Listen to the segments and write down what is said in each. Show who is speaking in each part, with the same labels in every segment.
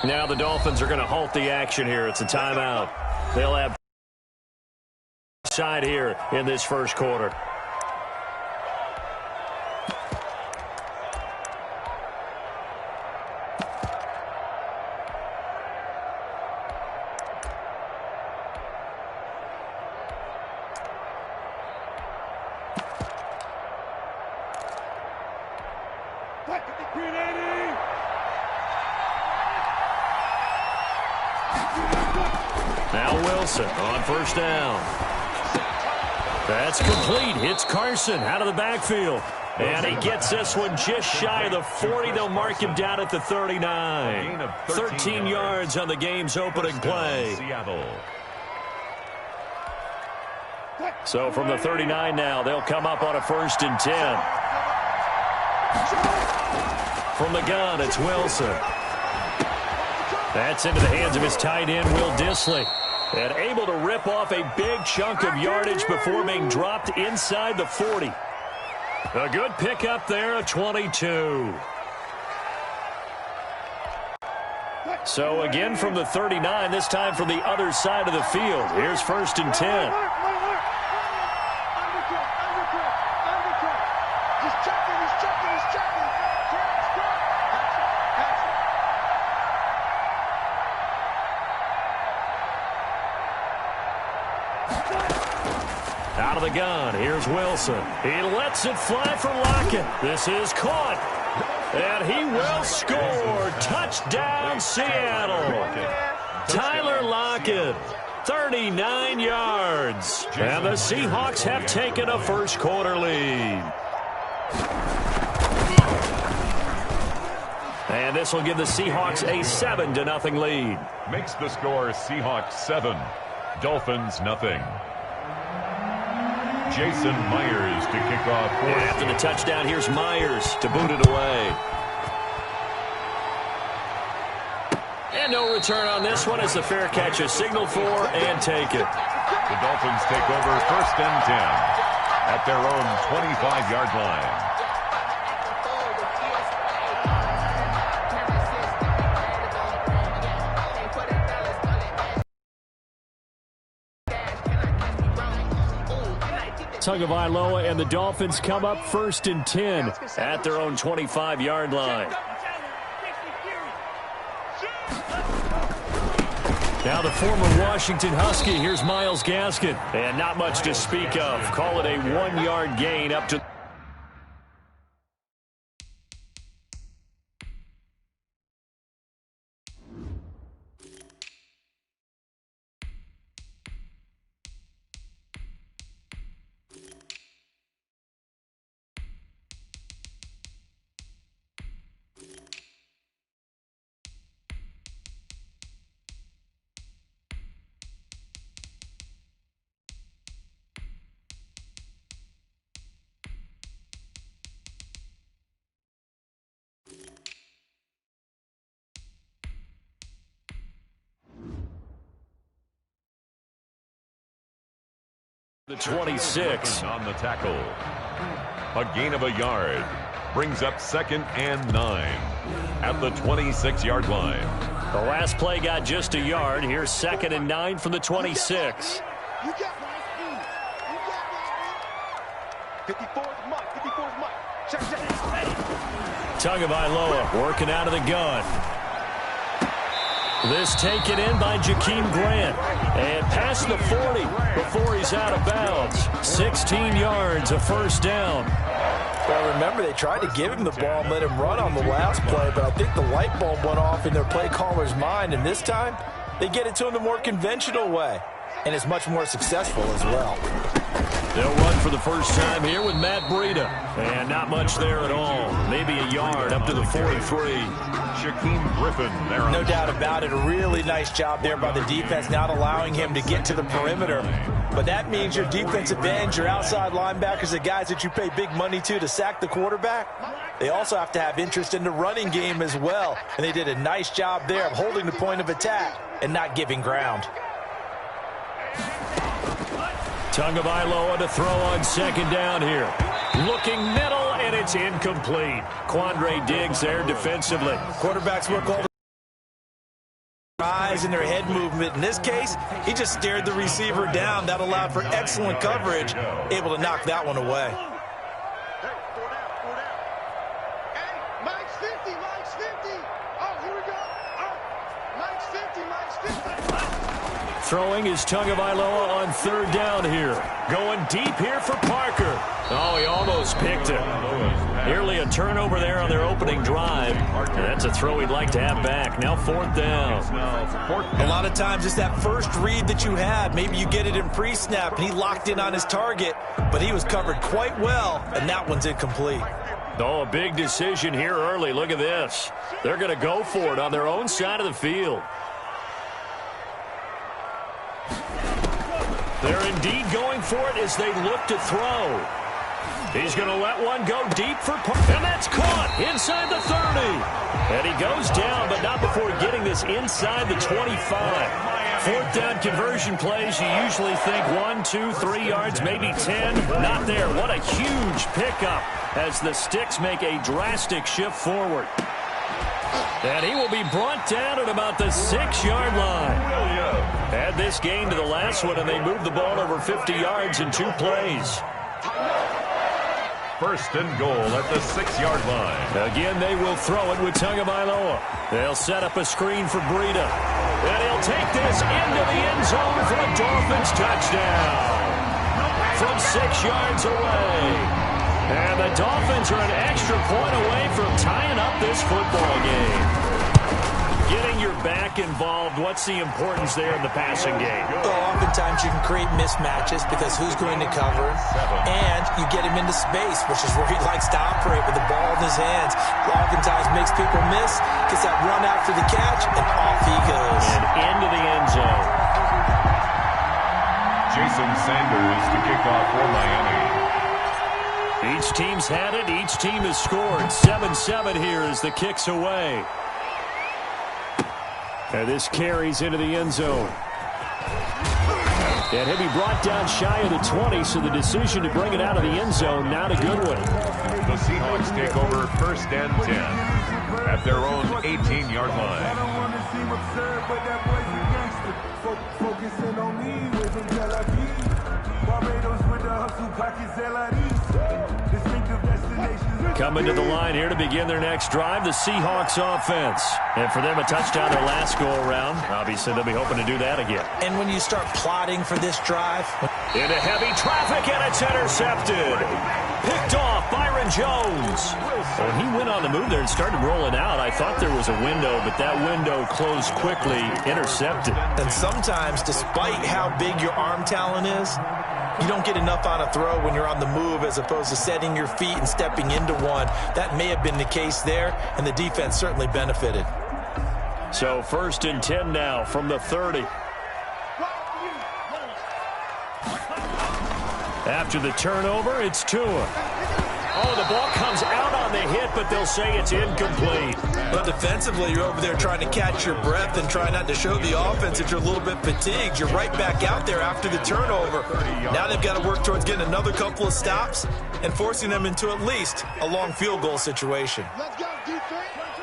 Speaker 1: Now the Dolphins are going to halt the action here. It's a timeout. They'll have side here in this first quarter. Now Wilson on first down. That's complete. Hits Carson out of the backfield. And he gets this one just shy of the 40. They'll mark him down at the 39. 13 yards on the game's opening play. So from the 39 now, they'll come up on a 1st and 10. From the gun, it's Wilson. That's into the hands of his tight end, Will Dissly. And able to rip off a big chunk of yardage before being dropped inside the 40. A good pickup there, a 22. So again from the 39, this time from the other side of the field. Here's 1st and 10. Out of the gun, here's Wilson. He lets it fly for Lockett. This is caught. And he will score. Touchdown, Seattle. Tyler Lockett, 39 yards. And the Seahawks have taken a first quarter lead. And this will give the Seahawks a 7-0 lead.
Speaker 2: Makes the score Seahawks 7, Dolphins nothing. Jason Myers to kick off.
Speaker 1: After the touchdown, here's Myers to boot it away. And no return on this one as the fair catch is signaled for and taken.
Speaker 2: The Dolphins take over 1st and 10 at their own 25-yard line.
Speaker 1: Tagovailoa and the Dolphins come up 1st and 10 at their own 25-yard line. Now the former Washington Husky, here's Myles Gaskin. And not much to speak of. Call it a 1-yard gain up to... The 26
Speaker 2: on the tackle. A gain of a yard brings up 2nd and 9 at the 26-yard line.
Speaker 1: The last play got just a yard. Here's 2nd and 9 from the 26. Tagovailoa working out of the gun. This taken in by Jakeem Grant. And past the 40 before he's out of bounds. 16 yards, a 1st down.
Speaker 3: Well, remember, they tried to give him the ball and let him run on the last play, but I think the light bulb went off in their play caller's mind, and this time they get it to him the more conventional way, and it's much more successful as well.
Speaker 1: They'll run for the first time here with Matt Breida. And not much there at all. Maybe a yard up to the 43.
Speaker 2: Shaquem Griffin there.
Speaker 3: No doubt about it. A really nice job there by the defense, not allowing him to get to the perimeter. But that means your defensive ends, your outside linebackers, the guys that you pay big money to sack the quarterback, they also have to have interest in the running game as well. And they did a nice job there of holding the point of attack and not giving ground. Tagovailoa to throw on 2nd down here. Looking middle, and
Speaker 1: and it's incomplete. Quandre Diggs there defensively.
Speaker 3: Quarterbacks work all the eyes and their head movement. In this case, he just stared the receiver down. That allowed for excellent coverage, able to knock that one away.
Speaker 1: Throwing is Tagovailoa on third down here. Going deep here for Parker. Oh, he almost picked it. Nearly a turnover there on their opening drive. And that's a throw he'd like to have back. Now fourth down.
Speaker 3: A lot of times it's that first read that you had. Maybe you get it in pre-snap, and he locked in on his target, but he was covered quite well, and that one's incomplete.
Speaker 1: Oh, a big decision here early. Look at this. They're going to go for it on their own side of the field. They're indeed going for it as they look to throw. He's going to let one go deep for Parker. And that's caught inside the 30. And he goes down, but not before getting this inside the 25. Fourth down conversion plays, you usually think 1, 2, 3 yards, maybe 10. Not there. What a huge pickup as the Sticks make a drastic shift forward. And he will be brought down at about the 6-yard line. Add this game to the last one, and they moved the ball over 50 yards in 2 plays.
Speaker 2: First and goal at the 6-yard line.
Speaker 1: Again, they will throw it with Tagovailoa. They'll set up a screen for Breida. And he'll take this into the end zone for a Dolphins touchdown. From 6 yards away. And the Dolphins are an extra point away from tying up this football game. Getting your back involved, what's the importance there in the passing game?
Speaker 3: Well, oftentimes you can create mismatches because who's going to cover, and you get him into space, which is where he likes to operate with the ball in his hands. Oftentimes makes people miss, gets that run after the catch, and off he goes.
Speaker 1: And into the end zone.
Speaker 2: Jason Sanders to kick off for Miami.
Speaker 1: Each team's had it. Each team has scored. 7-7 here as the kick's away. And this carries into the end zone. And he'll be brought down shy of the 20, so the decision to bring it out of the end zone, not a good one.
Speaker 2: The Seahawks take over first and 10 at their own 18-yard line.
Speaker 1: Coming to the line here to begin their next drive, the Seahawks offense. And for them, a touchdown their last go-around. Obviously, they'll be hoping to do that again.
Speaker 3: And when you start plotting for this drive...
Speaker 1: Into heavy traffic, and it's intercepted. Picked off Byron Jones. When he went on the move there and started rolling out, I thought there was a window, but that window closed quickly, intercepted.
Speaker 3: And sometimes, despite how big your arm talent is, you don't get enough on a throw when you're on the move as opposed to setting your feet and stepping into one. That may have been the case there, and the defense certainly benefited.
Speaker 1: So first and 10 now from the 30. After the turnover, it's Tua. Oh, the ball comes out on the hit, but they'll say it's incomplete.
Speaker 3: But defensively, you're over there trying to catch your breath and try not to show the offense that you're a little bit fatigued. You're right back out there after the turnover. Now they've got to work towards getting another couple of stops and forcing them into at least a long field goal situation.
Speaker 4: Let's go, defense. Let's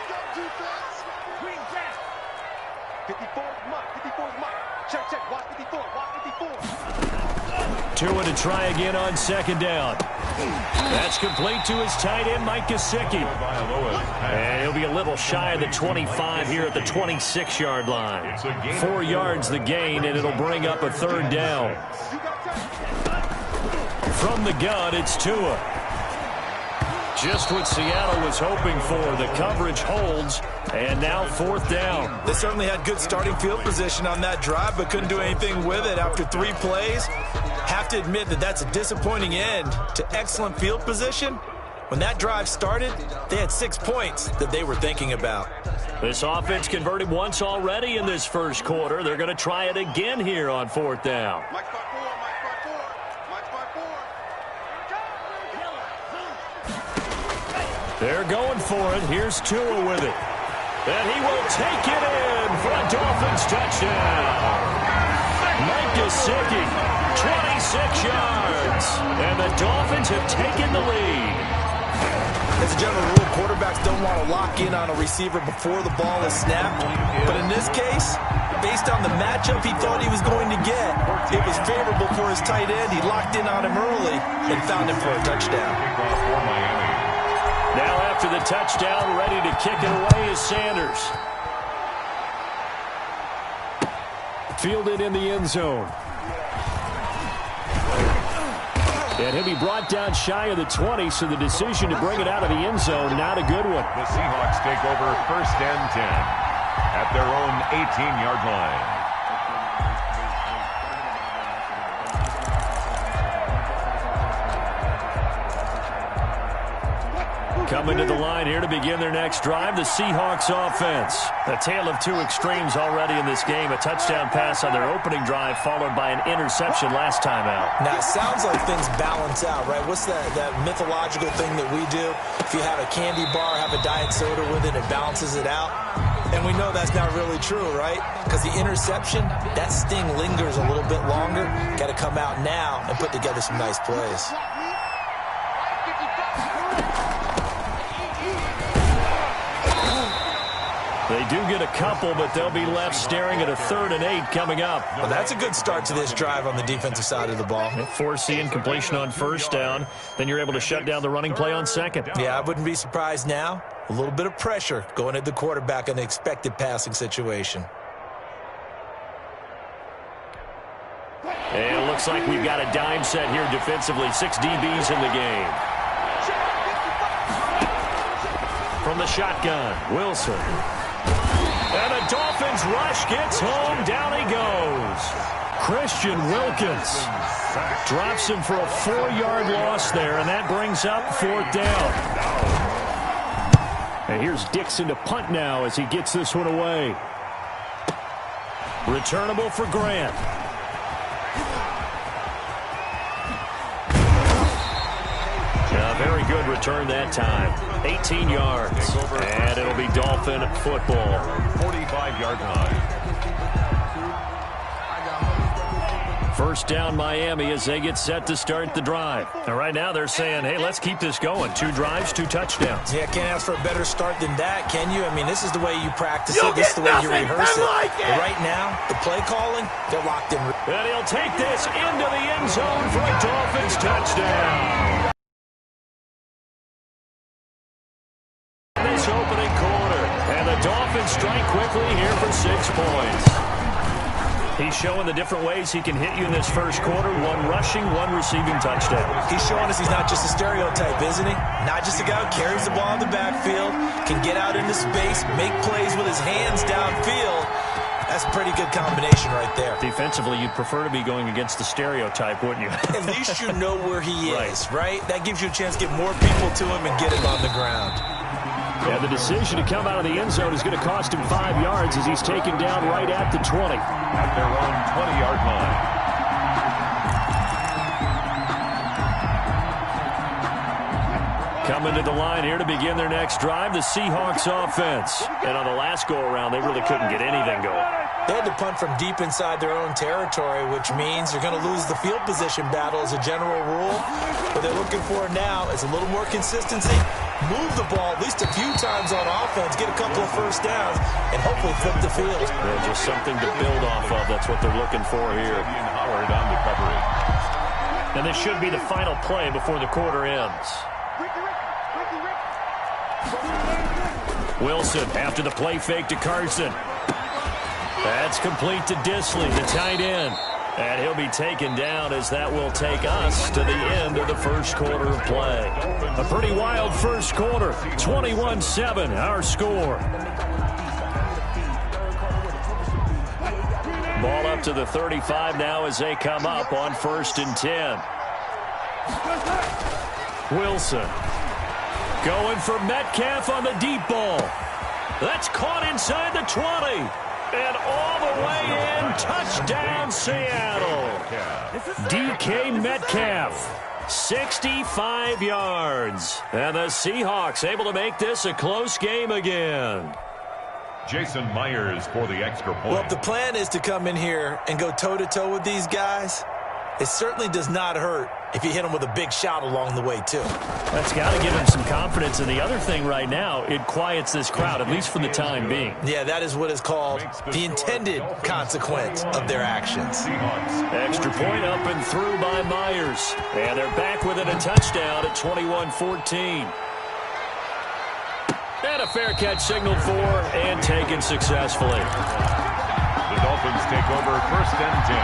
Speaker 4: go, defense. Green back. 54 is Mike. 54 is Mike. Check. Watch 54. Watch 54.
Speaker 1: Tua to try again on second down. That's complete to his tight end, Mike Gesicki. And he'll be a little shy of the 25 here at the 26-yard line. 4 yards the gain, and it'll bring up a third down. From the gun, it's Tua. Just what Seattle was hoping for. The coverage holds, and now fourth down.
Speaker 3: They certainly had good starting field position on that drive, but couldn't do anything with it after 3 plays. Have to admit that that's a disappointing end to excellent field position. When that drive started, they had 6 points that they were thinking about.
Speaker 1: This offense converted once already in this first quarter. They're going to try it again here on fourth down. They're going for it. Here's Tua with it. And he will take it in for a Dolphins touchdown. Mike Gesicki, 26 yards. And the Dolphins have taken the lead.
Speaker 3: As a general rule, quarterbacks don't want to lock in on a receiver before the ball is snapped. But in this case, based on the matchup he thought he was going to get, it was favorable for his tight end. He locked in on him early and found him for a touchdown.
Speaker 1: Now after the touchdown, ready to kick it away is Sanders. Fielded in the end zone. And he'll be brought down shy of the 20, so the decision to bring it out of the end zone, not a good one.
Speaker 2: The Seahawks take over 1st and 10 at their own 18-yard line.
Speaker 1: Coming to the line here to begin their next drive, the Seahawks offense. A tale of two extremes already in this game. A touchdown pass on their opening drive followed by an interception last time out.
Speaker 3: Now, it sounds like things balance out, right? What's that mythological thing that we do? If you have a candy bar, have a diet soda with it, it balances it out. And we know that's not really true, right? Because the interception, that sting lingers a little bit longer. Got to come out now and put together some nice plays.
Speaker 1: They do get a couple, but they'll be left staring at a 3rd and 8 coming up.
Speaker 3: Well, that's a good start to this drive on the defensive side of the ball.
Speaker 1: Forcing completion on 1st down. Then you're able to shut down the running play on 2nd.
Speaker 3: Yeah, I wouldn't be surprised now. A little bit of pressure going at the quarterback in the expected passing situation.
Speaker 1: And it looks like we've got a dime set here defensively. 6 DBs in the game. From the shotgun, Wilson. And the Dolphins rush gets home. Down he goes. Christian Wilkins drops him for a 4-yard loss there, and that brings up 4th down. And here's Dixon to punt now as he gets this one away. Returnable for Grant. A very good return that time. 18 yards. And it'll be Dolphin football.
Speaker 2: 45-yard line.
Speaker 1: 1st down Miami as they get set to start the drive. And right now they're saying, hey, let's keep this going. 2 drives, 2 touchdowns.
Speaker 3: Yeah, can't ask for a better start than that, can you? I mean, this is the way you practice it. This is the way you rehearse it. But right now, the play calling, they're locked in.
Speaker 1: And he'll take this into the end zone for a Dolphins touchdown. This opening quarter. And the Dolphins strike quickly here for 6 points. He's showing the different ways he can hit you in this first quarter. 1 rushing, 1 receiving touchdown.
Speaker 3: He's showing us he's not just a stereotype, isn't he? Not just a guy who carries the ball in the backfield, can get out into space, make plays with his hands downfield. That's a pretty good combination right there.
Speaker 1: Defensively, you'd prefer to be going against the stereotype, wouldn't you?
Speaker 3: At least you know where he is, right? That gives you a chance to get more people to him and get him on the ground.
Speaker 1: Yeah, the decision to come out of the end zone is going to cost him 5 yards as he's taken down right at the 20.
Speaker 2: At their own 20-yard line.
Speaker 1: Coming to the line here to begin their next drive, the Seahawks offense. And on the last go-around, they really couldn't get anything going.
Speaker 3: They had to punt from deep inside their own territory, which means you're going to lose the field position battle as a general rule. What they're looking for now is a little more consistency. Move the ball at least a few times on offense, get a couple of 1st downs, and hopefully flip the field.
Speaker 1: Yeah, just something to build off of. That's what they're looking for here.
Speaker 2: Howard on the coverage.
Speaker 1: And this should be the final play before the quarter ends. Wilson after the play fake to Carson. That's complete to Disley, the tight end. And he'll be taken down as that will take us to the end of the first quarter of play. A pretty wild first quarter. 21-7, our score. Ball up to the 35 now as they come up on 1st and 10. Wilson going for Metcalf on the deep ball. That's caught inside the 20. And all the way in, touchdown Seattle. DK Metcalf, 65 yards. And the Seahawks able to make this a close game again.
Speaker 2: Jason Myers for the extra point.
Speaker 3: Well, if the plan is to come in here and go toe-to-toe with these guys, it certainly does not hurt if you hit them with a big shot along the way, too.
Speaker 1: That's got to give him some confidence. And the other thing right now, it quiets this crowd, at least for the time being.
Speaker 3: Yeah, that is what is called the intended consequence of their actions.
Speaker 1: Extra point up and through by Myers. And they're back within a touchdown at 21-14. And a fair catch signaled for and taken successfully.
Speaker 2: The Dolphins take over 1st and 10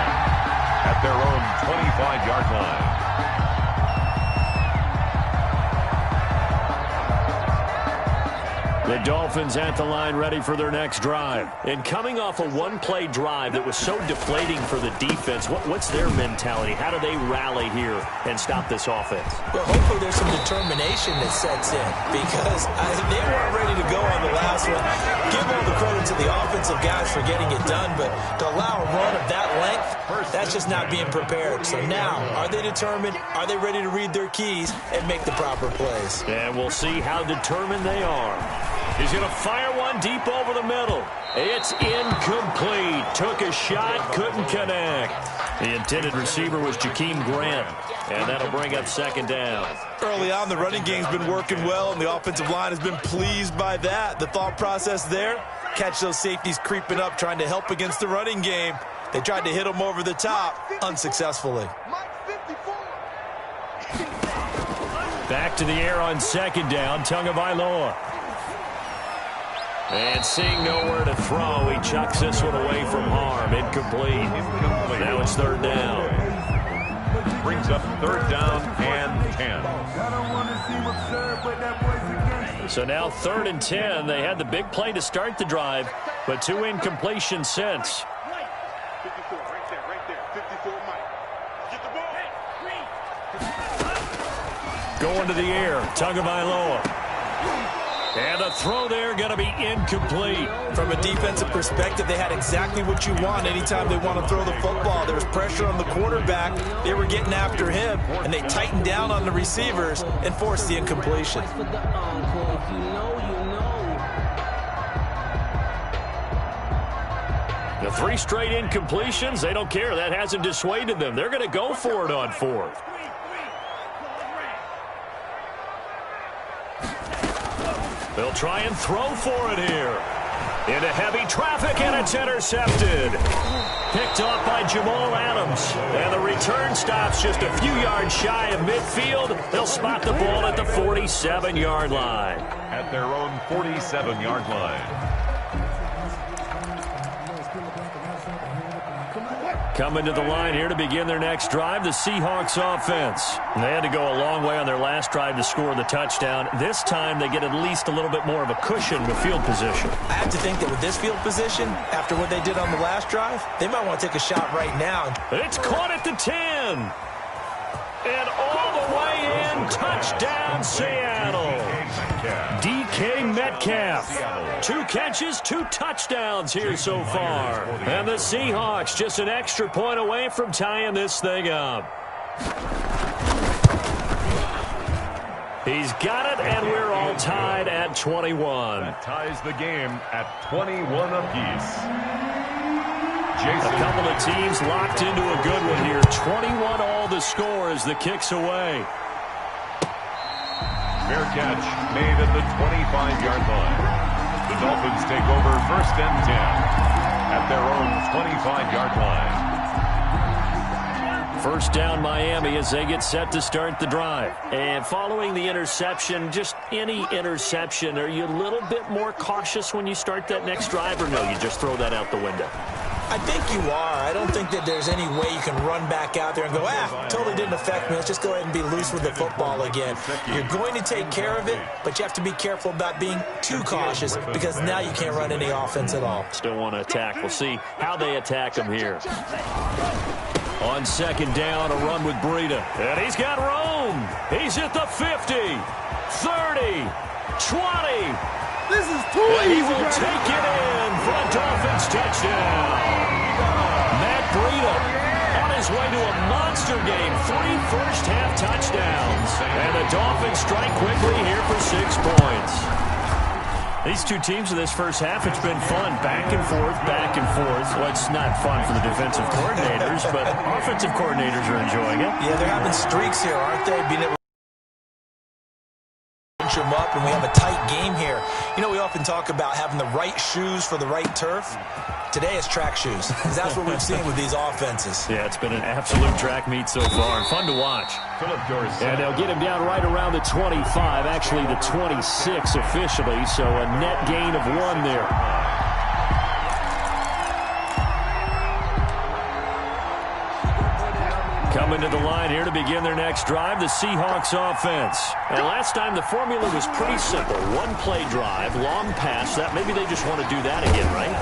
Speaker 2: at their own 25-yard line.
Speaker 1: The Dolphins at the line ready for their next drive. And coming off a one-play drive that was so deflating for the defense, what's their mentality? How do they rally here and stop this offense?
Speaker 3: Well, hopefully there's some determination that sets in because they weren't ready to go on the last one. Give all the credit to the offensive guys for getting it done, but to allow a run of that length, that's just not being prepared. So now, are they determined? Are they ready to read their keys and make the proper plays? And
Speaker 1: we'll see how determined they are. He's going to fire one deep over the middle. It's incomplete. Took a shot, couldn't connect. The intended receiver was Jakeem Grant, and that'll bring up 2nd down.
Speaker 3: Early on, the running game's been working well, and the offensive line has been pleased by that. The thought process there, catch those safeties creeping up, trying to help against the running game. They tried to hit them over the top, unsuccessfully.
Speaker 1: Back to the air on 2nd down, Tagovailoa. And seeing nowhere to throw, he chucks this one away from harm. Incomplete. Now it's 3rd down.
Speaker 2: Brings up 3rd down and 10.
Speaker 1: So now 3rd and 10. They had the big play to start the drive, but 2 incompletions since.
Speaker 4: 54, right there. 54, Mike. Get the ball.
Speaker 1: Going to the air, Tagovailoa. And the throw there going to be incomplete.
Speaker 3: From a defensive perspective, they had exactly what you want anytime they want to throw the football. There was pressure on the quarterback. They were getting after him, and they tightened down on the receivers and forced the incompletion.
Speaker 1: The 3 straight incompletions, they don't care. That hasn't dissuaded them. They're going to go for it on 4th. They'll try and throw for it here. Into heavy traffic, and it's intercepted. Picked off by Jamal Adams. And the return stops just a few yards shy of midfield. They'll spot the ball at the 47-yard line.
Speaker 2: At their own 47-yard line.
Speaker 1: Coming to the line here to begin their next drive, the Seahawks offense. They had to go a long way on their last drive to score the touchdown. This time they get at least a little bit more of a cushion with field position.
Speaker 3: I have to think that with this field position, after what they did on the last drive, they might want to take a shot right now.
Speaker 1: It's caught at the 10. And all the way in, touchdown Seattle. DK Metcalf. 2 catches, 2 touchdowns here so far. And the Seahawks just an extra point away from tying this thing up. He's got it, and we're all tied at 21.
Speaker 2: That ties the game at 21 apiece.
Speaker 1: A couple of teams locked into a good one here. 21 all the score as the kick's away.
Speaker 2: Fair catch made at the 25-yard line. The Dolphins take over 1st and 10 at their own 25-yard line.
Speaker 1: 1st down Miami as they get set to start the drive. And following the interception, just any interception, are you a little bit more cautious when you start that next drive, or no, you just throw that out the window?
Speaker 3: I think you are. I don't think that there's any way you can run back out there and go, totally didn't affect me. Let's just go ahead and be loose with the football again. You're going to take care of it, but you have to be careful about being too cautious because now you can't run any offense at all.
Speaker 1: Still want to attack. We'll see how they attack them here. On 2nd down, a run with Breida. And he's got room. He's at the 50, 30, 20.
Speaker 5: This is too easy.
Speaker 1: He will take it in for a Dolphins touchdown. Matt Breida on his way to a monster game. 3 first-half touchdowns. And the Dolphins strike quickly here for 6 points. These two teams in this first half, it's been fun. Back and forth, back and forth. Well, it's not fun for the defensive coordinators, but offensive coordinators are enjoying it.
Speaker 3: Yeah, they're having streaks here, aren't they? Being able to punch them up, and we have a tight game here. You know, we often talk about having the right shoes for the right turf. Today it's track shoes, because that's what we've seen with these offenses.
Speaker 1: Yeah, it's been an absolute track meet so far, and fun to watch.
Speaker 5: And they'll get him down right around the 25, actually the 26 officially, so a net gain of 1 there.
Speaker 1: Coming to the line here to begin their next drive, the Seahawks offense. And last time the formula was pretty simple. One play drive, long pass. That maybe they just want to do that again, right?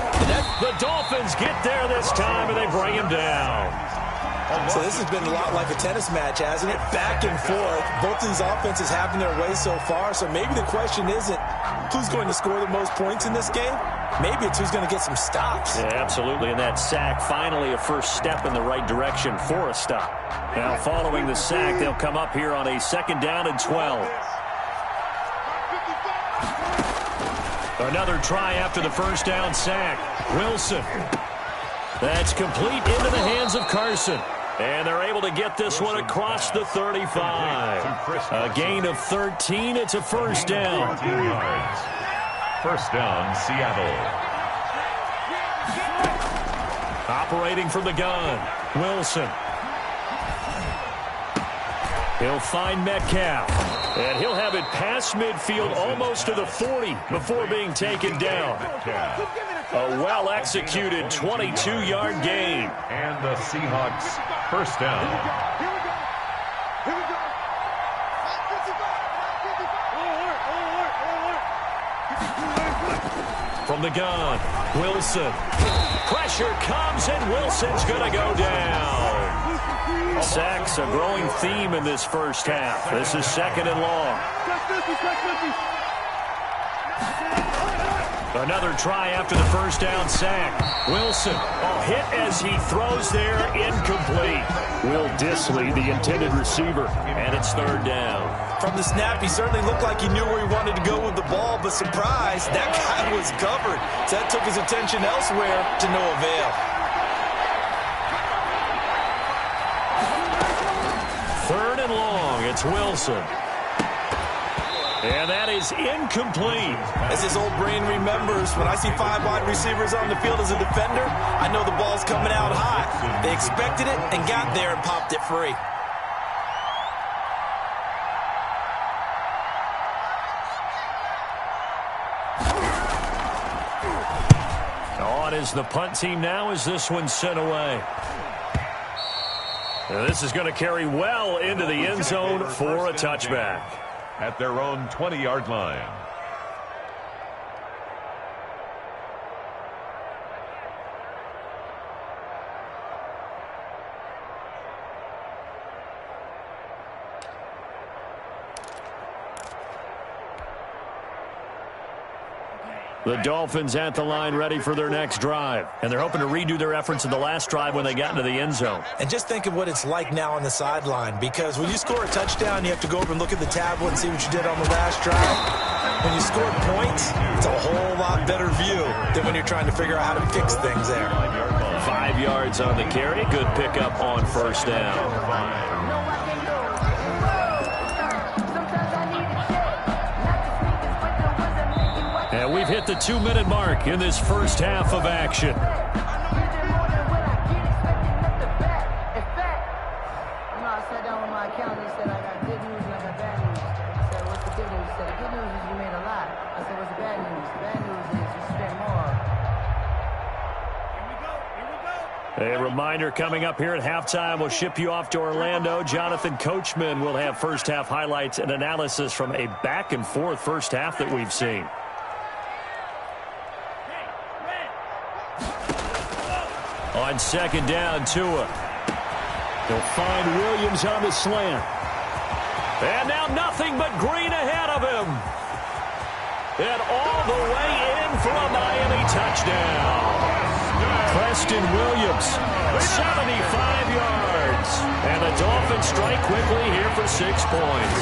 Speaker 1: The Dolphins get there this time, and they bring him down.
Speaker 3: So this has been a lot like a tennis match, hasn't it? Back and forth. Both of these offenses having their way so far. So maybe the question isn't who's going to score the most points in this game. Maybe it's who's going to get some stops.
Speaker 1: Yeah, absolutely. And that sack, finally a first step in the right direction for a stop. Now, following the sack, they'll come up here on a 2nd down and 12. Another try after the first down sack. Wilson. That's complete into the hands of Carson. And they're able to get this one across the 35. A gain of 13. It's a first down.
Speaker 2: 13 yards. First down, Seattle.
Speaker 1: Operating from the gun. Wilson. He'll find Metcalf. And he'll have it past midfield almost to the 40 before being taken down. A well-executed 22-yard gain.
Speaker 2: And the Seahawks first down.
Speaker 4: Here we go.
Speaker 1: From the gun, Wilson. Pressure comes, and Wilson's going to go down. Sacks, a growing theme in this first half. This is 2nd and long. Another try after the first down sack. Wilson, hit as he throws there, incomplete. Will Dissly, the intended receiver, and it's 3rd down.
Speaker 3: From the snap, he certainly looked like he knew where he wanted to go with the ball, but surprise, that guy was covered. So that took his attention elsewhere to no avail.
Speaker 1: 3rd and long, it's Wilson. And that is incomplete.
Speaker 3: As his old brain remembers, when I see 5 wide receivers on the field as a defender, I know the ball's coming out high. They expected it and got there and popped it free.
Speaker 1: On is the punt team now as this one's sent away. Now this is going to carry well into the end zone for a touchback.
Speaker 2: At their own 20-yard line.
Speaker 1: The Dolphins at the line ready for their next drive. And they're hoping to redo their efforts in the last drive when they got into the end zone.
Speaker 3: And just think of what it's like now on the sideline, because when you score a touchdown, you have to go over and look at the tablet and see what you did on the last drive. When you score points, it's a whole lot better view than when you're trying to figure out how to fix things there.
Speaker 1: 5 yards on the carry. Good pickup on first down. And we've hit the 2-minute mark in this first half of action. A reminder coming up here at halftime. We'll ship you off to Orlando. Jonathan Coachman will have first half highlights and analysis from a back-and-forth first half that we've seen. On 2nd down, Tua. He'll find Williams on the slant. And now nothing but green ahead of him. And all the way in for a Miami touchdown. Preston Williams, 75 yards. And the Dolphins strike quickly here for 6 points.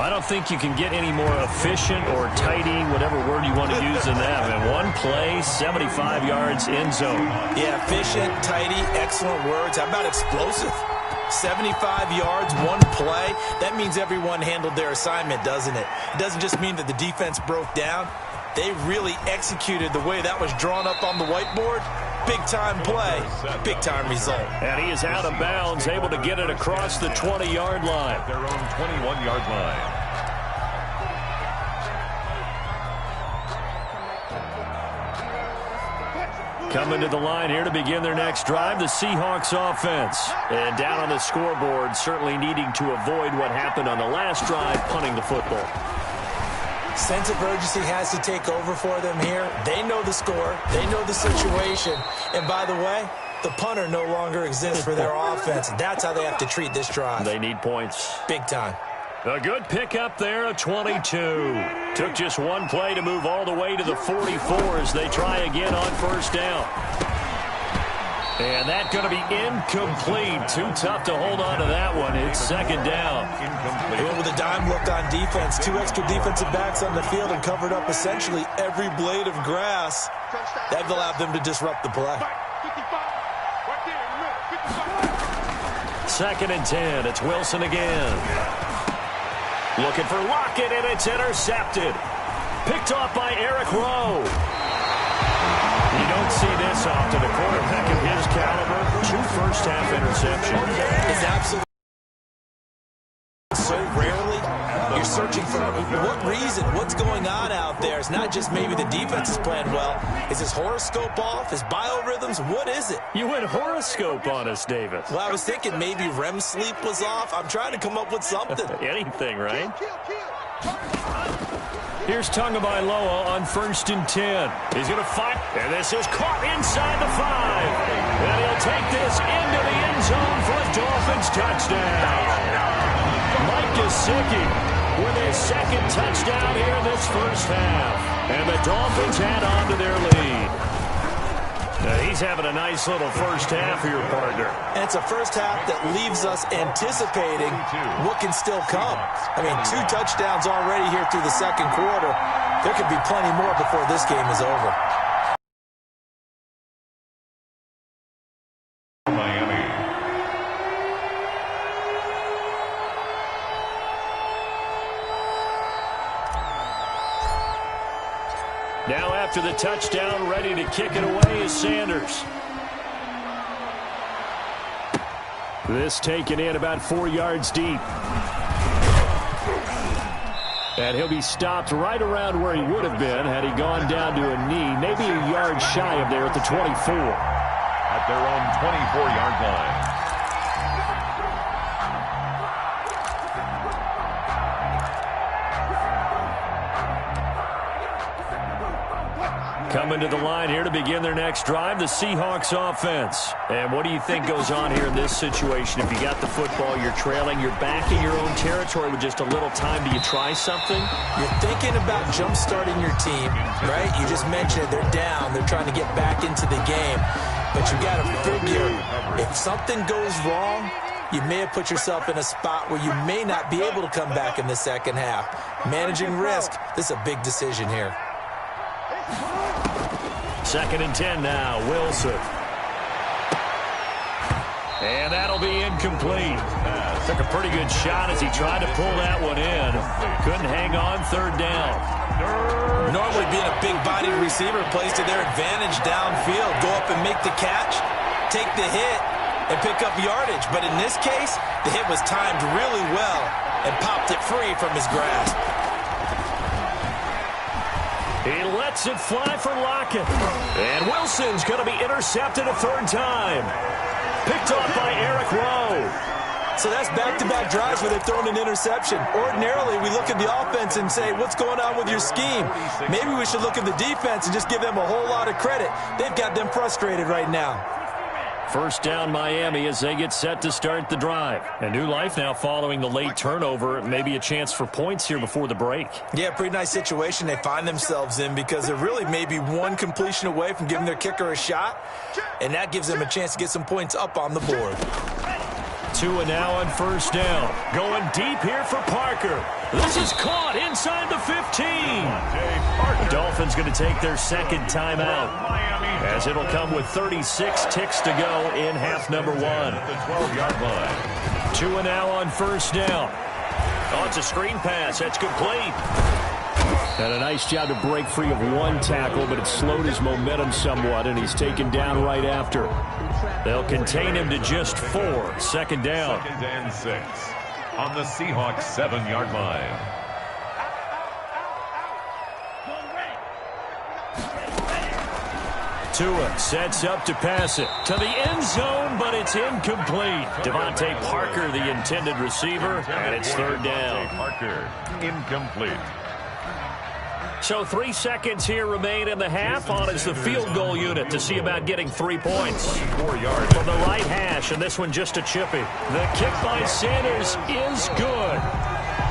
Speaker 1: I don't think you can get any more efficient or tidy, whatever word you want to use in that. And one play, 75 yards in zone.
Speaker 3: Yeah, efficient, tidy, excellent words. How about explosive? 75 yards, one play. That means everyone handled their assignment, doesn't it? It doesn't just mean that the defense broke down. They really executed the way that was drawn up on the whiteboard. Big-time play, big-time result.
Speaker 1: And he is out of bounds, able to get it across the 20-yard line.
Speaker 2: Their own 21-yard line.
Speaker 1: Coming to the line here to begin their next drive, the Seahawks offense. And down on the scoreboard, certainly needing to avoid what happened on the last drive, punting the football.
Speaker 3: Sense of urgency has to take over for them here. They know the score. They know the situation. And by the way, the punter no longer exists for their offense. That's how they have to treat this drive.
Speaker 1: They need points.
Speaker 3: Big time.
Speaker 1: A good pickup there, a 22. Took just one play to move all the way to the 44 as they try again on first down. And that's going to be incomplete. Too tough to hold on to that one. It's second down.
Speaker 3: They went with a dime look on defense. Two extra defensive backs on the field and covered up essentially every blade of grass. That allowed them to disrupt the play.
Speaker 1: Second and 10. It's Wilson again. Looking for Lockett, and it's intercepted. Picked off by Eric Rowe. You don't see this often. A quarterback of his caliber, 2 first-half interceptions.
Speaker 3: It's absolutely so rarely. You're searching for what reason, what's going on out there. It's not just maybe the defense is playing well. Is his horoscope off? His biorhythms? What is it?
Speaker 1: You went horoscope on us, Davis.
Speaker 3: Well, I was thinking maybe REM sleep was off. I'm trying to come up with something.
Speaker 1: Anything, right? Here's Tagovailoa on first and 10. He's going to fight, and this is caught inside the 5. And he'll take this into the end zone for a Dolphins touchdown. Mike Gesicki with his second touchdown here in this first half. And the Dolphins add on to their lead. Now he's having a nice little first half here, partner.
Speaker 3: And it's a first half that leaves us anticipating what can still come. I mean, 2 touchdowns already here through the second quarter. There could be plenty more before this game is over.
Speaker 2: Miami.
Speaker 1: Now after the touchdown, ready to kick it away is Sanders. This taken in about 4 yards deep. And he'll be stopped right around where he would have been had he gone down to a knee, maybe a yard shy of there at the 24.
Speaker 2: At their own 24-yard line.
Speaker 1: Coming to the line here to begin their next drive, the Seahawks offense. And what do you think goes on here in this situation? If you got the football, you're trailing, you're back in your own territory with just a little time. Do you try something?
Speaker 3: You're thinking about jump-starting your team, right? You just mentioned it. They're down. They're trying to get back into the game. But you got to figure, if something goes wrong, you may have put yourself in a spot where you may not be able to come back in the second half. Managing risk, this is a big decision here.
Speaker 1: Second and 10 now, Wilson. And that'll be incomplete. Took a pretty good shot as he tried to pull that one in. Couldn't hang on, third down.
Speaker 3: Normally being a big-bodied receiver plays to their advantage downfield. Go up and make the catch, take the hit, and pick up yardage. But in this case, the hit was timed really well and popped it free from his grasp.
Speaker 1: He lets it fly for Lockett. And Wilson's going to be intercepted a third time. Picked off by Eric Rowe.
Speaker 3: So that's back-to-back drives where they're throwing an interception. Ordinarily, we look at the offense and say, what's going on with your scheme? Maybe we should look at the defense and just give them a whole lot of credit. They've got them frustrated right now.
Speaker 1: First down Miami as they get set to start the drive. A new life now following the late turnover. Maybe a chance for points here before the break.
Speaker 3: Yeah, pretty nice situation they find themselves in because they're really maybe one completion away from giving their kicker a shot, and that gives them a chance to get some points up on the board.
Speaker 1: Tua now on first down. Going deep here for Parker. This is caught inside the 15. The Dolphins going to take their second timeout, as it'll come with 36 ticks to go in half number one.
Speaker 2: The 12-yard line.
Speaker 1: Tua now on first down. Oh, it's a screen pass. That's complete.
Speaker 5: And a nice job to break free of one tackle, but it slowed his momentum somewhat, and he's taken down right after.
Speaker 1: They'll contain him to just 4. Second down.
Speaker 2: 2nd and 6 on the Seahawks 7-yard line.
Speaker 1: Tua sets up to pass it to the end zone, but it's incomplete. Devontae Parker, the intended receiver, and it's third down.
Speaker 2: Parker, incomplete.
Speaker 1: So 3 seconds here remain in the half. On is the field goal unit to see about getting 3 points.
Speaker 2: 4 yards
Speaker 1: From the right hash, and this one just a chippy. The kick by Sanders is good.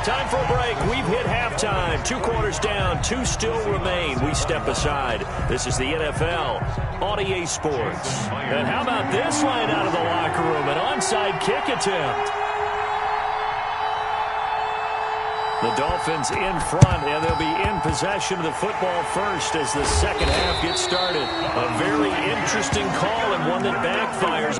Speaker 1: Time for a break. We've hit halftime. 2 quarters down, 2 still remain. We step aside. This is the NFL on EA Sports. And how about this line out of the locker room? An onside kick attempt. The Dolphins in front, and they'll be in possession of the football first as the second half gets started. A very interesting call and one that backfires.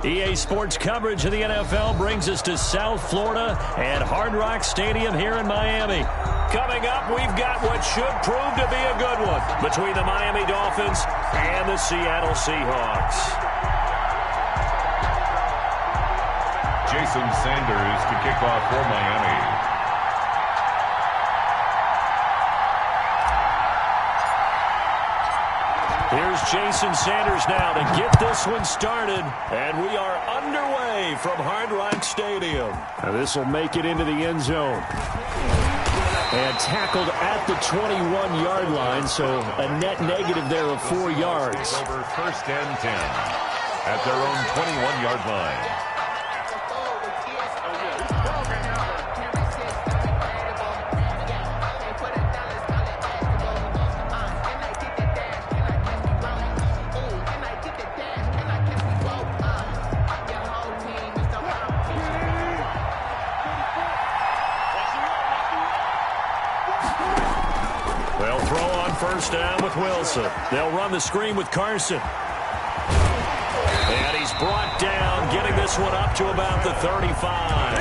Speaker 1: EA Sports coverage of the NFL brings us to South Florida and Hard Rock Stadium here in Miami. Coming up, we've got what should prove to be a good one between the Miami Dolphins and the Seattle Seahawks.
Speaker 2: Jason Sanders to kick off for Miami.
Speaker 1: Here's Jason Sanders now to get this one started, and we are underway from Hard Rock Stadium.
Speaker 5: Now this will make it into the end zone. And tackled at the 21-yard line, so a net negative there of 4 yards.
Speaker 2: Over 1st and 10 at their own 21-yard line.
Speaker 1: First down with Wilson. They'll run the screen with Carson. And he's brought down, getting this one up to about the 35.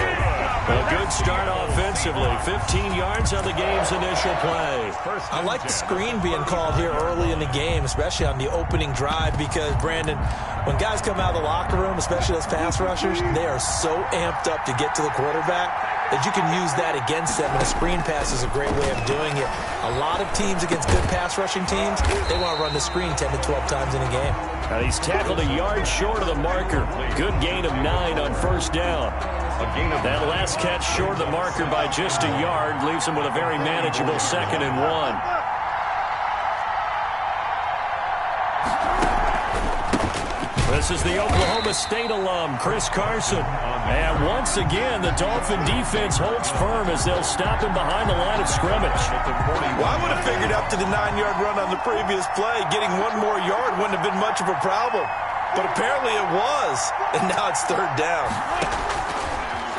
Speaker 1: A good start offensively. 15 yards on the game's initial play.
Speaker 3: I like the screen being called here early in the game, especially on the opening drive, because, Brandon, when guys come out of the locker room, especially those pass rushers, they are so amped up to get to the quarterback. that you can use that against them, and a screen pass is a great way of doing it. A lot of teams against good pass rushing teams, they want to run the screen 10 to 12 times in a game.
Speaker 5: He's tackled a yard short of the marker. Good gain of 9 on first down. That last catch short of the marker by just a yard leaves him with a very manageable 2nd and 1. This is the Oklahoma State alum, Chris Carson. And once again, the Dolphin defense holds firm as they'll stop him behind the line of scrimmage.
Speaker 3: Well, I would have figured after the 9-yard run on the previous play, getting one more yard wouldn't have been much of a problem. But apparently it was, and now it's 3rd down.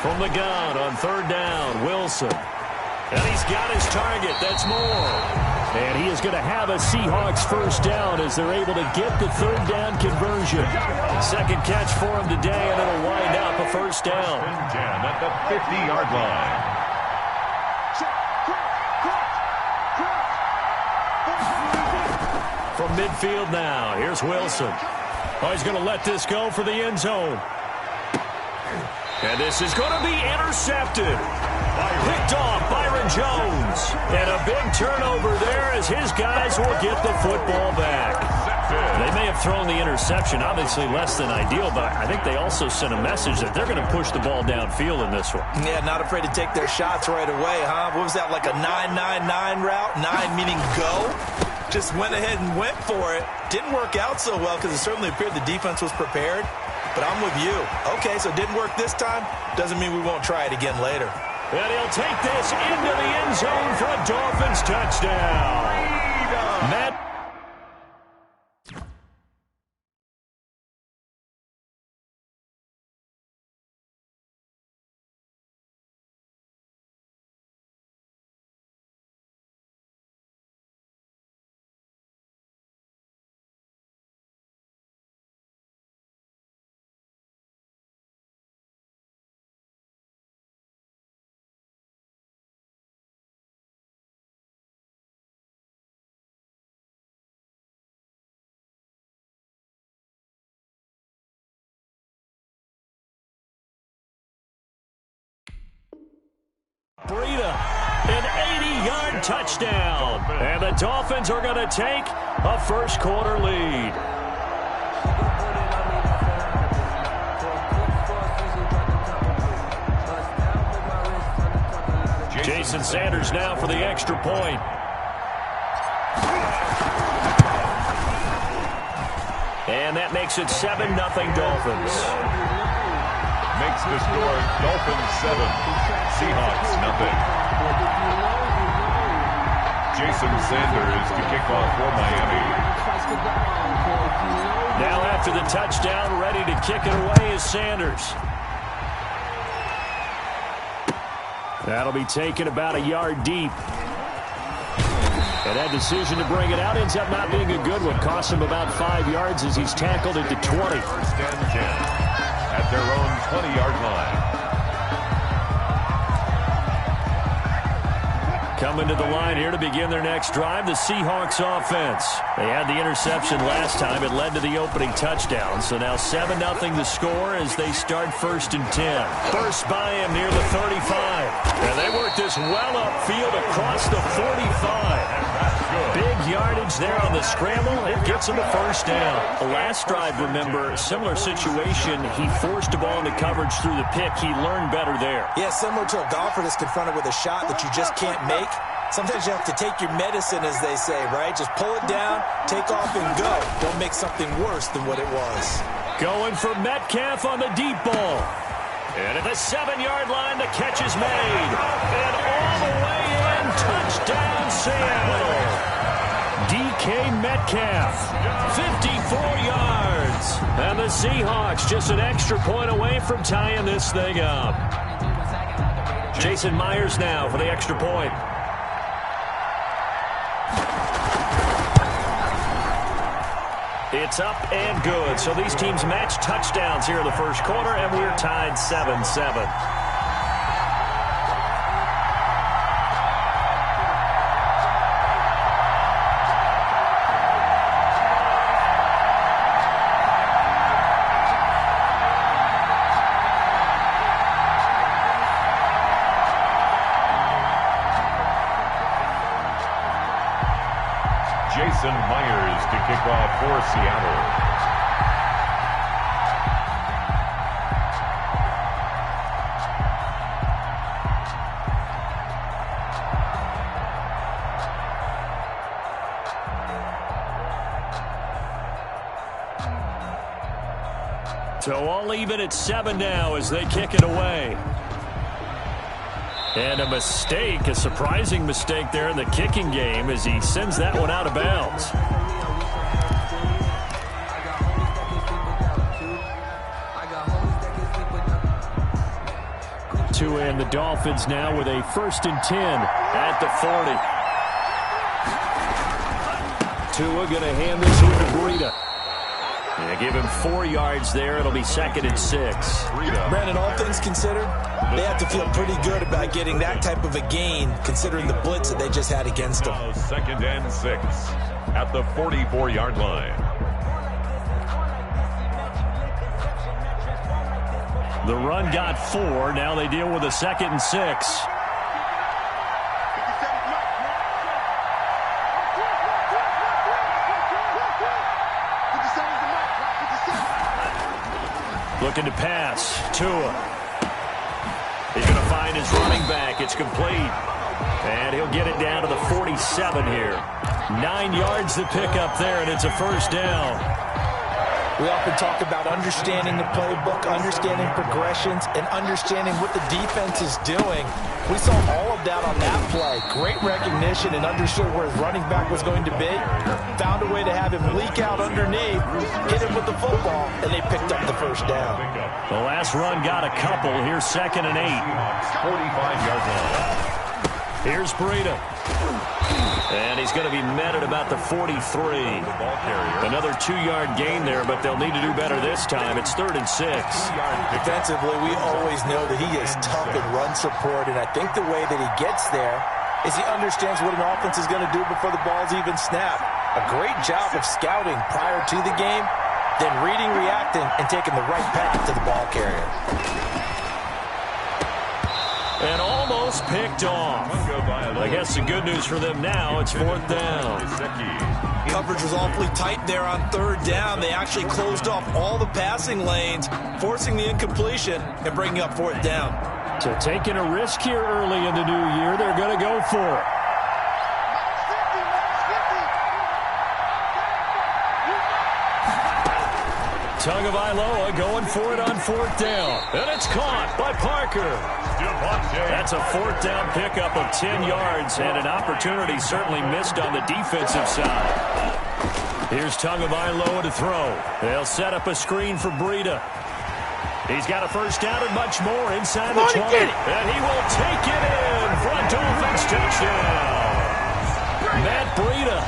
Speaker 5: From the gun on 3rd down, Wilson. And he's got his target. That's Moore. And he is going to have a Seahawks first down as they're able to get the 3rd down conversion. 2nd catch for him today, and it'll wind up a first down.
Speaker 2: 10 at the 50-yard line.
Speaker 5: From midfield now, here's Wilson. Oh, he's going to let this go for the end zone. And this is going to be intercepted. Picked off Byron Jones. And a big turnover there as his guys will get the football back. They may have thrown the interception, obviously less than ideal, but I think they also sent a message that they're going to push the ball downfield in this one.
Speaker 3: Yeah, not afraid to take their shots right away, huh? What was that, like a 9-9-9 route? 9 meaning go? Just went ahead and went for it. Didn't work out so well because it certainly appeared the defense was prepared. But I'm with you. Okay, so it didn't work this time. Doesn't mean we won't try it again later.
Speaker 5: And he'll take this into the end zone for a Dolphins touchdown. Matt. Breida, an 80-yard touchdown. And the Dolphins are going to take a first-quarter lead. Jason Sanders now for the extra point. And that makes it 7-0 Dolphins.
Speaker 2: Makes the score Dolphins 7, Seahawks 0. Jason Sanders to kick off for Miami.
Speaker 5: Now after the touchdown, ready to kick it away is Sanders. That'll be taken about a yard deep. And that decision to bring it out ends up not being a good one. Costs him about 5 yards as he's tackled at the 20.
Speaker 2: First and 10 at their own 20-yard line.
Speaker 5: Coming to the line here to begin their next drive, the Seahawks offense. They had the interception last time. It led to the opening touchdown. So now 7-0 the score as they start 1st and 10. First by him near the 35. And they work this well upfield across the 45. Big yardage there on the scramble. It gets him a first down. The last drive, remember, similar situation. He forced the ball into coverage through the pick. He learned better there.
Speaker 3: Yeah, similar to a golfer that's confronted with a shot that you just can't make. Sometimes you have to take your medicine, as they say, right? Just pull it down, take off, and go. Don't make something worse than what it was.
Speaker 5: Going for Metcalf on the deep ball. And at the 7-yard line, the catch is made. And all the way in, touchdown Seattle. DK Metcalf, 54 yards. And the Seahawks just an extra point away from tying this thing up. Jason Myers now for the extra point. It's up and good. So these teams match touchdowns here in the first quarter, and we're tied 7-7. So all even at 7 now as they kick it away. And a mistake, a surprising mistake there in the kicking game as he sends that one out of bounds. Tua and the Dolphins now with a 1st and 10 at the 40. Tua going to hand this here to Breida. They give him 4 yards there. It'll be 2nd and 6.
Speaker 3: Brandon, all things considered, they have to feel pretty good about getting that type of a gain considering the blitz that they just had against them.
Speaker 2: 2nd and 6 at the 44-yard line.
Speaker 5: The run got 4. Now they deal with a 2nd and 6. Looking to pass. Tua. He's going to find his running back. It's complete. And he'll get it down to the 47 here. 9 yards to pick up there, and it's a 1st down.
Speaker 3: We often talk about understanding the playbook, understanding progressions, and understanding what the defense is doing. We saw all of that on that play. Great recognition and understood where his running back was going to be. Found a way to have him leak out underneath, hit him with the football, and they picked up the 1st down.
Speaker 5: The last run got a couple. Here's 2nd and 8.
Speaker 2: 45-yard line.
Speaker 5: Here's Breida. And he's going to be met at about the 43. Another 2-yard gain there, but they'll need to do better this time. It's 3rd and 6.
Speaker 3: Defensively, we always know that he is tough in run support, and I think the way that he gets there is he understands what an offense is going to do before the ball's even snapped. A great job of scouting prior to the game, then reading, reacting, and taking the right path to the ball carrier.
Speaker 5: And almost picked off. I guess the good news for them now, it's 4th down.
Speaker 3: Coverage was awfully tight there on 3rd down. They actually closed off all the passing lanes, forcing the incompletion and bringing up 4th down.
Speaker 5: So taking a risk here early in the new year, they're going to go for it. Tagovailoa going for it on 4th down. And it's caught by Parker. That's a 4th down pickup of 10 yards and an opportunity certainly missed on the defensive side. Here's Tagovailoa to throw. They'll set up a screen for Breida. He's got a 1st down and much more inside the 20. And he will take it in for a Dolphins touchdown. Matt Breida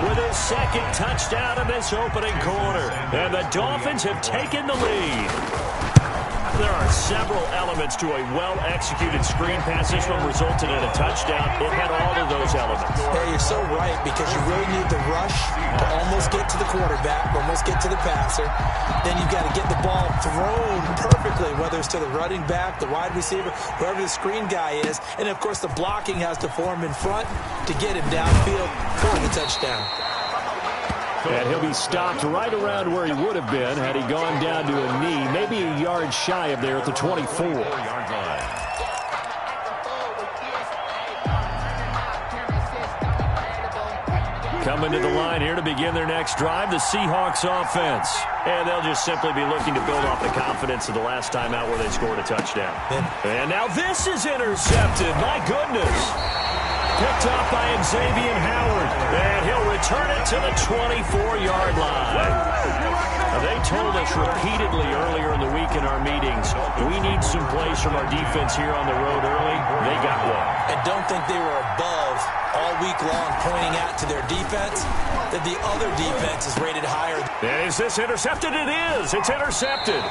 Speaker 5: with his 2nd touchdown in this opening quarter. And the Dolphins have taken the lead. There are several elements to a well-executed screen pass. This one resulted in a touchdown. It had all of those elements.
Speaker 3: Yeah, you're so right, because you really need the rush to almost get to the quarterback, almost get to the passer. Then you've got to get the ball thrown perfectly, whether it's to the running back, the wide receiver, whoever the screen guy is. And, of course, the blocking has to form in front to get him downfield for the touchdown.
Speaker 5: And he'll be stopped right around where he would have been had he gone down to a knee, maybe a yard shy of there at the 24. Coming to the line here to begin their next drive, the Seahawks offense. And they'll just simply be looking to build off the confidence of the last time out where they scored a touchdown. And now this is intercepted. My goodness. Picked up by Xavier Howard, and he'll return it to the 24-yard line. Now, they told us repeatedly earlier in the week in our meetings, we need some plays from our defense here on the road early. They got one.
Speaker 3: And don't think they were above all week long pointing out to their defense that the other defense is rated higher.
Speaker 5: Is this intercepted? It is. It's intercepted.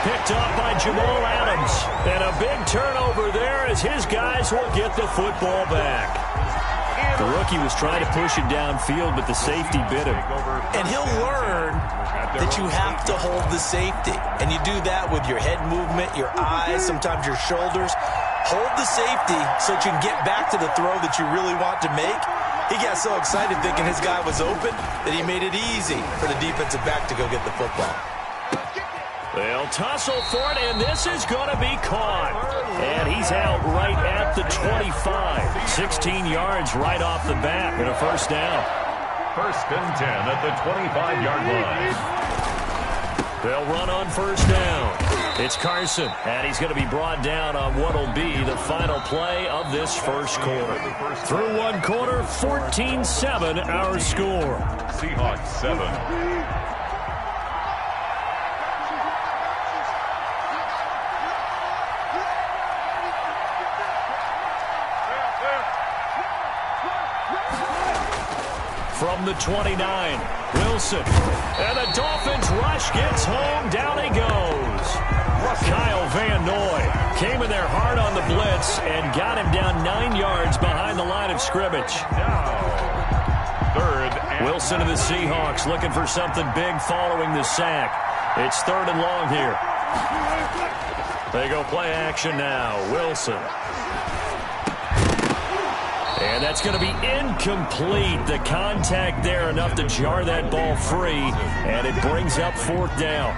Speaker 5: Picked up by Jamal Adams. And a big turnover there as his guys will get the football back. The rookie was trying to push it downfield, but the safety bit him.
Speaker 3: And he'll learn that you have to hold the safety. And you do that with your head movement, your eyes, sometimes your shoulders. Hold the safety so that you can get back to the throw that you really want to make. He got so excited thinking his guy was open that he made it easy for the defensive back to go get the football.
Speaker 5: They'll tussle for it, and this is going to be caught. And he's out right at the 25. 16 yards right off the bat and a 1st down.
Speaker 2: 1st and 10 at the 25-yard line.
Speaker 5: They'll run on first down. It's Carson, and he's going to be brought down on what will be the final play of this first quarter. Through one quarter, 14-7 our score.
Speaker 2: Seahawks 7.
Speaker 5: From the 29, Wilson. And the Dolphins rush gets home. Down he goes. Kyle Van Noy came in there hard on the blitz and got him down 9 yards behind the line of scrimmage. Wilson of the Seahawks looking for something big following the sack. It's 3rd and long here. They go play action now. Wilson. And that's going to be incomplete. The contact there enough to jar that ball free, and it brings up 4th down.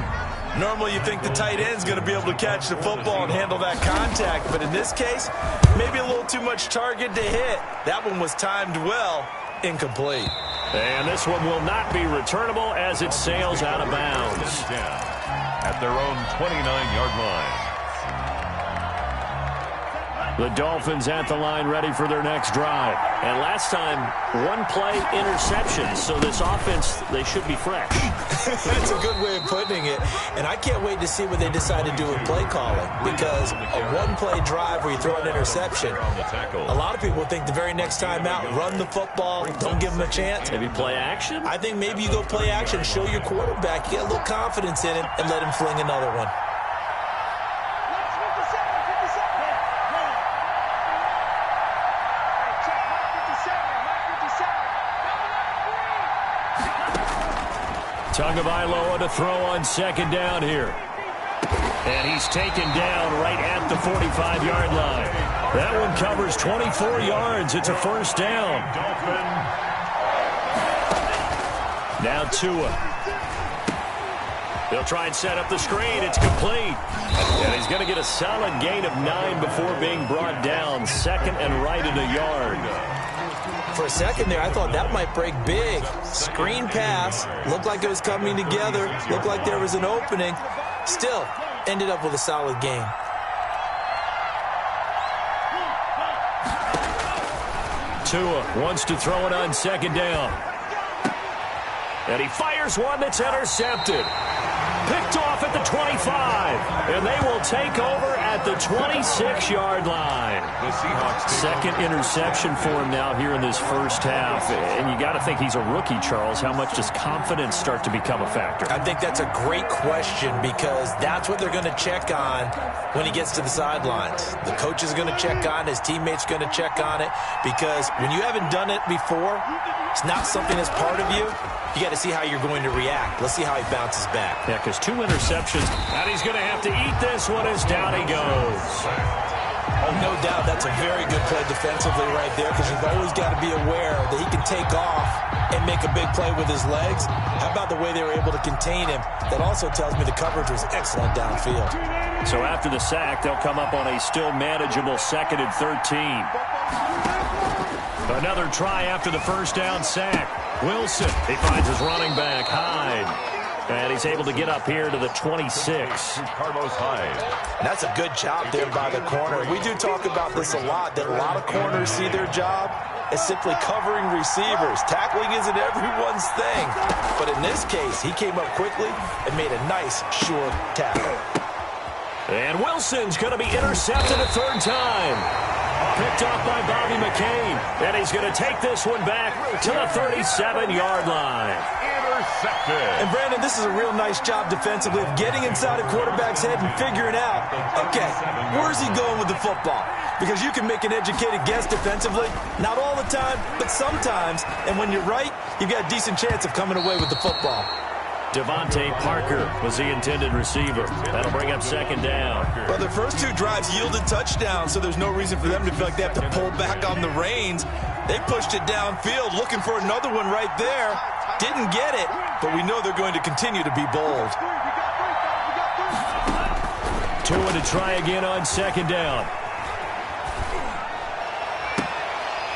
Speaker 3: Normally you think the tight end's going to be able to catch the football and handle that contact, but in this case, maybe a little too much target to hit. That one was timed well, incomplete.
Speaker 5: And this one will not be returnable as it sails out of bounds.
Speaker 2: At their own 29-yard line.
Speaker 5: The Dolphins at the line ready for their next drive. And last time, 1-play interception. So this offense, they should be fresh.
Speaker 3: That's a good way of putting it. And I can't wait to see what they decide to do with play calling. Because a 1-play drive where you throw an interception, a lot of people think the very next time out, run the football, don't give them a chance.
Speaker 5: Maybe play action?
Speaker 3: I think maybe you go play action, show your quarterback, you get a little confidence in him, and let him fling another one.
Speaker 5: Tagovailoa to throw on 2nd down here. And he's taken down right at the 45-yard line. That one covers 24 yards. It's a 1st down. Now Tua. They'll try and set up the screen. It's complete. And he's going to get a solid gain of 9 before being brought down. 2nd and right in a yard.
Speaker 3: For a second there, I thought that might break big. Screen pass. Looked like it was coming together. Looked like there was an opening. Still, ended up with a solid gain.
Speaker 5: Tua wants to throw it on 2nd down. And he fires one that's intercepted. Picked off at the 25. And they will take over at the 26-yard line.
Speaker 2: The Seahawks.
Speaker 5: 2nd interception for him now here in this first half. And you got to think he's a rookie, Charles. How much does confidence start to become a factor?
Speaker 3: I think that's a great question because that's what they're going to check on when he gets to the sidelines. The coach is going to check on, his teammates going to check on it because when you haven't done it before, it's not something that's part of you. You got to see how you're going to react. Let's see how he bounces back.
Speaker 5: Yeah, because 2 interceptions, and he's going to have to eat this one as down he goes.
Speaker 3: Oh, no doubt that's a very good play defensively right there because you've always got to be aware that he can take off and make a big play with his legs. How about the way they were able to contain him? That also tells me the coverage was excellent downfield.
Speaker 5: So after the sack, they'll come up on a still manageable 2nd and 13. Another try after the 1st down sack. Wilson, he finds his running back, Hyde. And he's able to get up here to the 26.
Speaker 2: Carlos Hyde.
Speaker 3: That's a good job there by the corner. We do talk about this a lot, that a lot of corners see their job as simply covering receivers. Tackling isn't everyone's thing. But in this case, he came up quickly and made a nice, sure tackle.
Speaker 5: And Wilson's going to be intercepted a 3rd time. Picked off by Bobby McCain. And he's going to take this one back to the 37-yard line.
Speaker 2: Intercepted.
Speaker 3: And, Brandon, this is a real nice job defensively of getting inside a quarterback's head and figuring out, okay, where's he going with the football? Because you can make an educated guess defensively. Not all the time, but sometimes. And when you're right, you've got a decent chance of coming away with the football.
Speaker 5: Devontae Parker was the intended receiver. That'll bring up 2nd down.
Speaker 3: Well, their first 2 drives yielded touchdowns, so there's no reason for them to feel like they have to pull back on the reins. They pushed it downfield, looking for another one right there. Didn't get it, but we know they're going to continue to be bold. Tua
Speaker 5: to try again on 2nd down.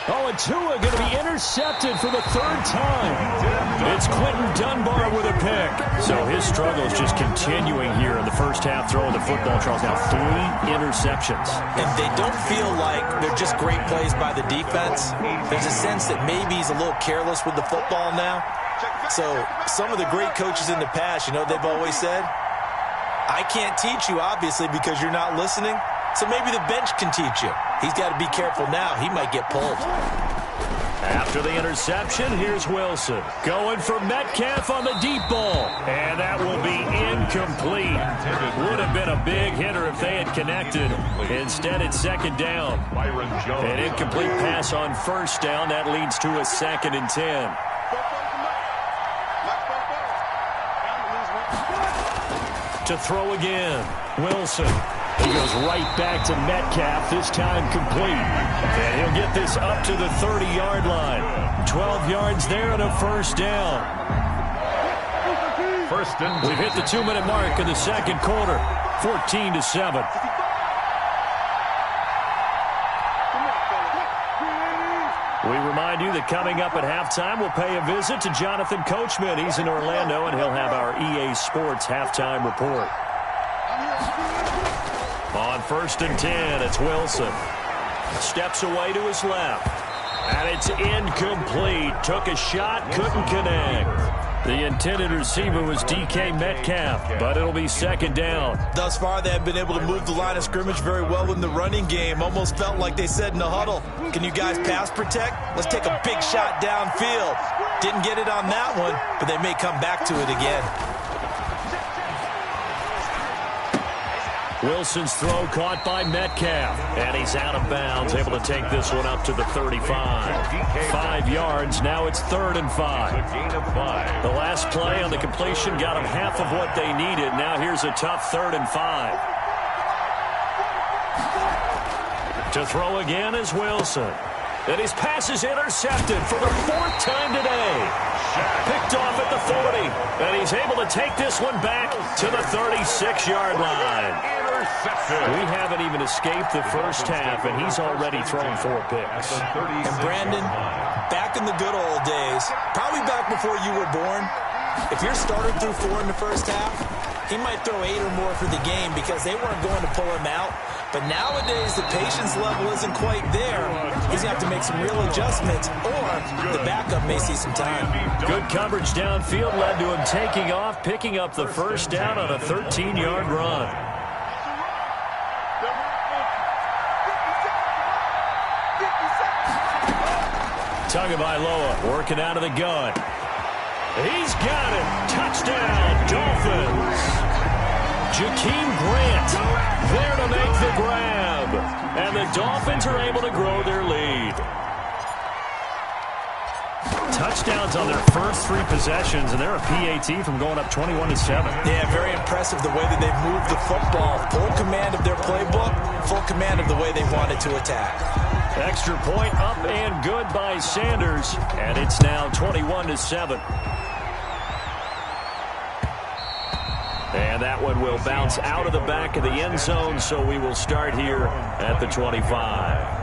Speaker 5: Oh, and Tua going to be intercepted for the third time. It's Quentin Dunbar with a pick. So his struggle is just continuing here in the first half throwing the football. Charles, now 3 interceptions.
Speaker 3: And they don't feel like they're just great plays by the defense. There's a sense that maybe he's a little careless with the football now. So some of the great coaches in the past, you know, they've always said, I can't teach you, obviously, because you're not listening. So maybe the bench can teach you. He's got to be careful now. He might get pulled.
Speaker 5: After the interception, here's Wilson. Going for Metcalf on the deep ball. And that will be incomplete. Would have been a big hitter if they had connected. Instead, it's second down. An incomplete pass on first down. That leads to a 2nd and 10. To throw again. Wilson. He goes right back to Metcalf, this time complete. And he'll get this up to the 30-yard line. 12 yards there and a first down. We've hit the 2-minute mark in the second quarter. 14-7. We remind you that coming up at halftime, we'll pay a visit to Jonathan Coachman. He's in Orlando, and he'll have our EA Sports halftime report. On 1st and 10, it's Wilson. Steps away to his left. And it's incomplete. Took a shot, couldn't connect. The intended receiver was DK Metcalf, but it'll be second down.
Speaker 3: Thus far, they have been able to move the line of scrimmage very well in the running game. Almost felt like they said in the huddle, can you guys pass protect? Let's take a big shot downfield. Didn't get it on that one, but they may come back to it again.
Speaker 5: Wilson's throw caught by Metcalf, and he's out of bounds, able to take this one up to the 35. 5 yards, now it's 3rd and 5. The last play on the completion got them half of what they needed. Now here's a tough 3rd and 5. To throw again is Wilson. And his pass is intercepted for the 4th time today. Picked off at the 40, and he's able to take this one back to the 36-yard line. We haven't even escaped the first half, and he's already thrown 4 picks.
Speaker 3: And Brandon, back in the good old days, probably back before you were born, if your starter threw 4 in the first half, he might throw 8 or more for the game because they weren't going to pull him out. But nowadays, the patience level isn't quite there. He's going to have to make some real adjustments, or the backup may see some time.
Speaker 5: Good coverage downfield led to him taking off, picking up the first down on a 13-yard run. Tagovailoa working out of the gun. He's got it. Touchdown, Dolphins. Jakeem Grant there to make the grab. And the Dolphins are able to grow their lead. Touchdowns on their first 3 possessions, and they're a PAT from going up 21-7.
Speaker 3: Yeah, very impressive the way that they've moved the football. Full command of their playbook, full command of the way they wanted to attack.
Speaker 5: Extra point up and good by Sanders, and it's now 21-7. And that one will bounce out of the back of the end zone, so we will start here at the 25.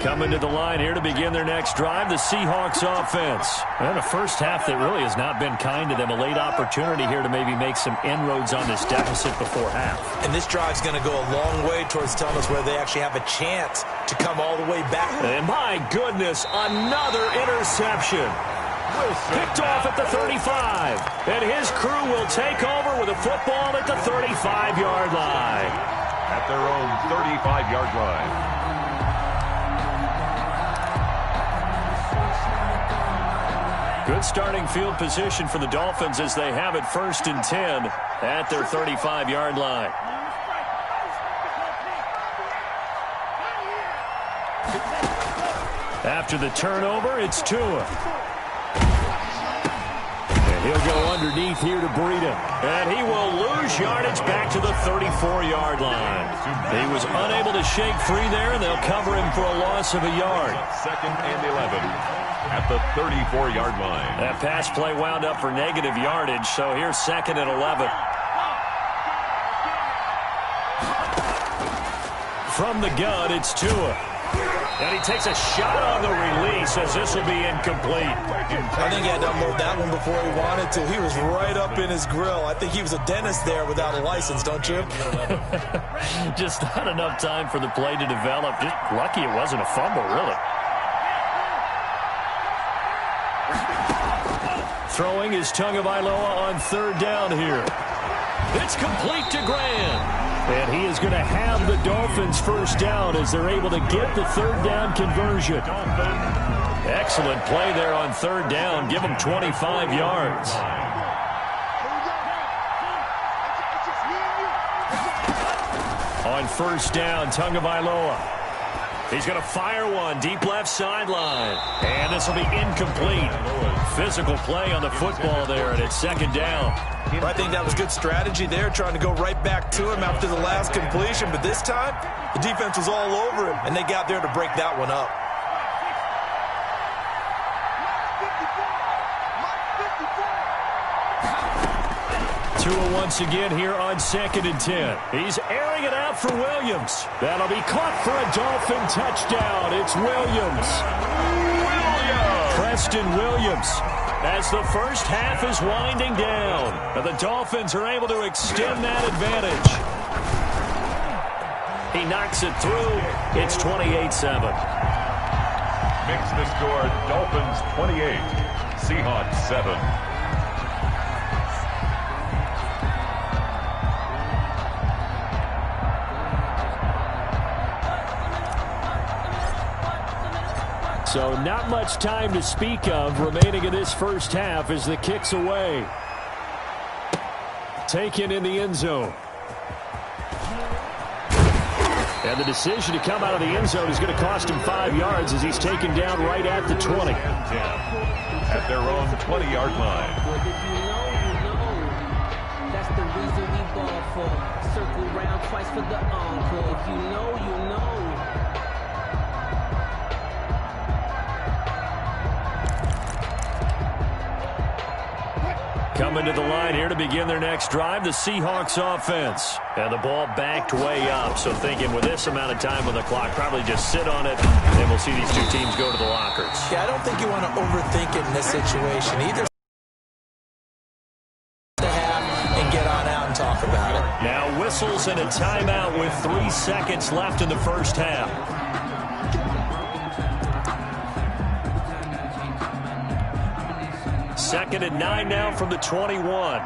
Speaker 5: Coming to the line here to begin their next drive, the Seahawks offense. And a first half that really has not been kind to them. A late opportunity here to maybe make some inroads on this deficit before half.
Speaker 3: And this drive's going to go a long way towards telling us whether they actually have a chance to come all the way back.
Speaker 5: And my goodness, another interception. Picked off at the 35. And his crew will take over with a football at the 35-yard line.
Speaker 2: At their own 35-yard line.
Speaker 5: Good starting field position for the Dolphins as they have it 1st and 10 at their 35-yard line. After the turnover, it's Tua. And he'll go underneath here to Breida. And he will lose yardage back to the 34-yard line. He was unable to shake free there, and they'll cover him for a loss of a yard.
Speaker 2: 2nd and 11. at the 34-yard line.
Speaker 5: That pass play wound up for negative yardage, so here's 2nd and 11. From the gun, it's Tua. And he takes a shot on the release as this will be incomplete.
Speaker 3: I think he had to unload that one before he wanted to. He was right up in his grill. I think he was a dentist there without a license, don't you?
Speaker 5: Just not enough time for the play to develop. Just lucky it wasn't a fumble, really. Throwing is Tagovailoa on 3rd down here. It's complete to Graham. And he is going to have the Dolphins 1st down as they're able to get the 3rd down conversion. Excellent play there on 3rd down. Give them 25 yards. On 1st down, Tagovailoa. He's going to fire one deep left sideline. And this will be incomplete. Physical play on the football there, and it's 2nd down.
Speaker 3: I think that was good strategy there, trying to go right back to him after the last completion. But this time, the defense was all over him, and they got there to break that one up.
Speaker 5: Tua once again here on 2nd and 10. He's airing it out for Williams. That'll be caught for a Dolphin touchdown. It's Williams. Preston Williams. As the 1st half is winding down, and the Dolphins are able to extend that advantage. He knocks it through. It's 28-7.
Speaker 2: Makes the score Dolphins 28, Seahawks 7.
Speaker 5: So not much time to speak of remaining in this 1st half as the kick's away. Taken in the end zone. And the decision to come out of the end zone is going to cost him 5 yards as he's taken down right at the 20.
Speaker 2: At their own 20-yard line.
Speaker 6: That's the reason we ball for. Circle round twice for the encore. If you know, you know.
Speaker 5: Coming to the line here to begin their next drive, the Seahawks offense. And the ball backed way up, so thinking with this amount of time on the clock, probably just sit on it, and we'll see these two teams go to the lockers.
Speaker 3: Yeah, I don't think you want to overthink it in this situation either. And get on out and talk about it.
Speaker 5: Now whistles and a timeout with 3 seconds left in the 1st half. 2nd and 9 now from the 21.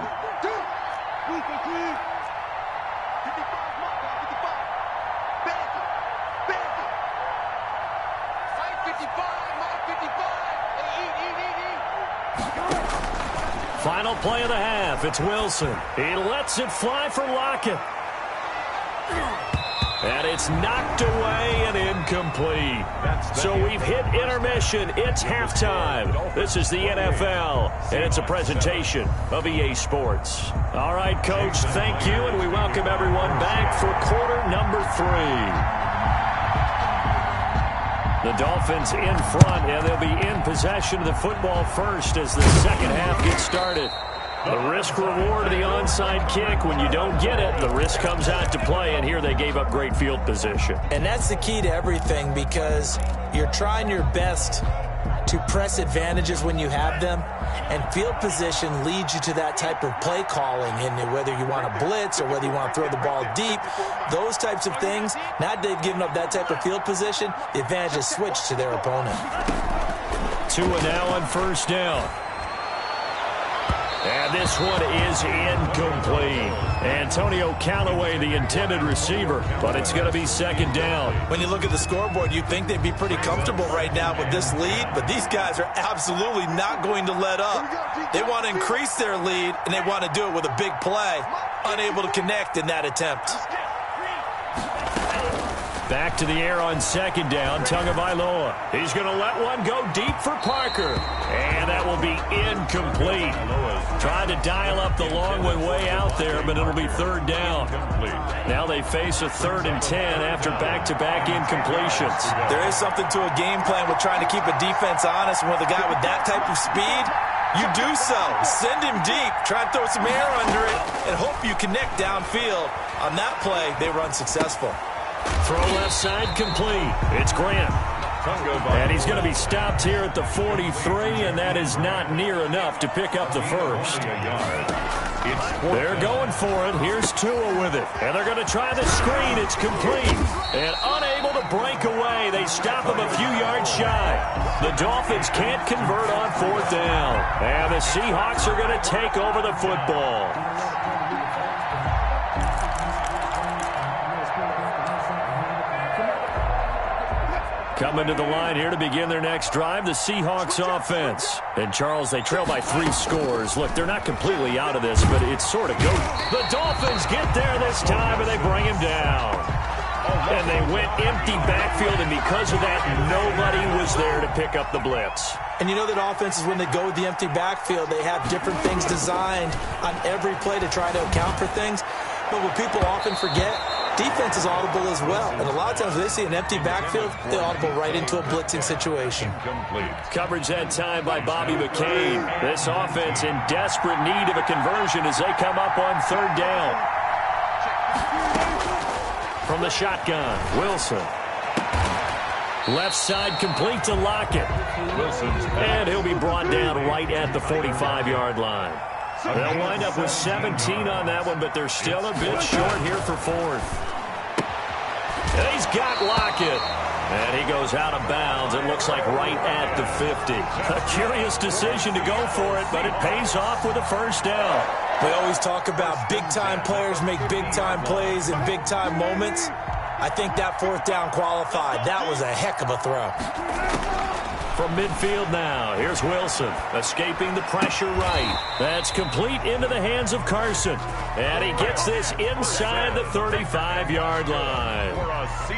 Speaker 5: Final play of the half. It's Wilson. He lets it fly for Lockett. And it's knocked away and incomplete. So we've hit intermission. It's halftime. This is the NFL, and it's a presentation of EA Sports. All right, Coach, thank you, and we welcome everyone back for quarter number 3. The Dolphins in front, and they'll be in possession of the football first as the 2nd half gets started. The risk-reward of the onside kick. When you don't get it, the risk comes out to play, and here they gave up great field position.
Speaker 3: And that's the key to everything, because you're trying your best to press advantages when you have them, and field position leads you to that type of play calling, and whether you want to blitz or whether you want to throw the ball deep, those types of things. Now they've given up that type of field position, the advantage is switched to their opponent.
Speaker 5: Tua now on 1st down. And this one is incomplete. Antonio Callaway, the intended receiver, but it's going to be 2nd down.
Speaker 3: When you look at the scoreboard, you'd think they'd be pretty comfortable right now with this lead, but these guys are absolutely not going to let up. They want to increase their lead, and they want to do it with a big play. Unable to connect in that attempt.
Speaker 5: Back to the air on second down, Tagovailoa. He's going to let one go deep for Parker. And that will be incomplete. Tried to dial up the long one way out there, but it'll be third down. Now they face a 3rd and 10 after back-to-back incompletions.
Speaker 3: There is something to a game plan with trying to keep a defense honest. When with a guy with that type of speed, you do so. Send him deep, try and throw some air under it, and hope you connect downfield. On that play, they were unsuccessful.
Speaker 5: Throw left side complete. It's Grant. And he's going to be stopped here at the 43, and that is not near enough to pick up the first. They're going for it. Here's Tua with it. And they're going to try the screen. It's complete. And unable to break away. They stop him a few yards shy. The Dolphins can't convert on 4th down. And the Seahawks are going to take over the football. Coming to the line here to begin their next drive, the Seahawks offense. And, Charles, they trail by 3 scores. Look, they're not completely out of this, but it's sort of go. The Dolphins get there this time, and they bring him down. And they went empty backfield, and because of that, nobody was there to pick up the blitz.
Speaker 3: And you know that offenses, when they go with the empty backfield, they have different things designed on every play to try to account for things. But what people often forget, defense is audible as well. And a lot of times when they see an empty backfield, they audible right into a blitzing situation.
Speaker 5: Coverage that time by Bobby McCain. This offense in desperate need of a conversion as they come up on 3rd down. From the shotgun, Wilson. Left side complete to Lockett. And he'll be brought down right at the 45-yard line. They'll wind up with 17 on that one, but they're still a bit short here for 4th. And he's got Lockett. And he goes out of bounds. It looks like right at the 50. A curious decision to go for it, but it pays off with a 1st down.
Speaker 3: We always talk about big-time players make big-time plays in big-time moments. I think that 4th down qualified. That was a heck of a throw.
Speaker 5: From midfield now, here's Wilson, escaping the pressure right. That's complete into the hands of Carson. And he gets this inside the 35-yard line.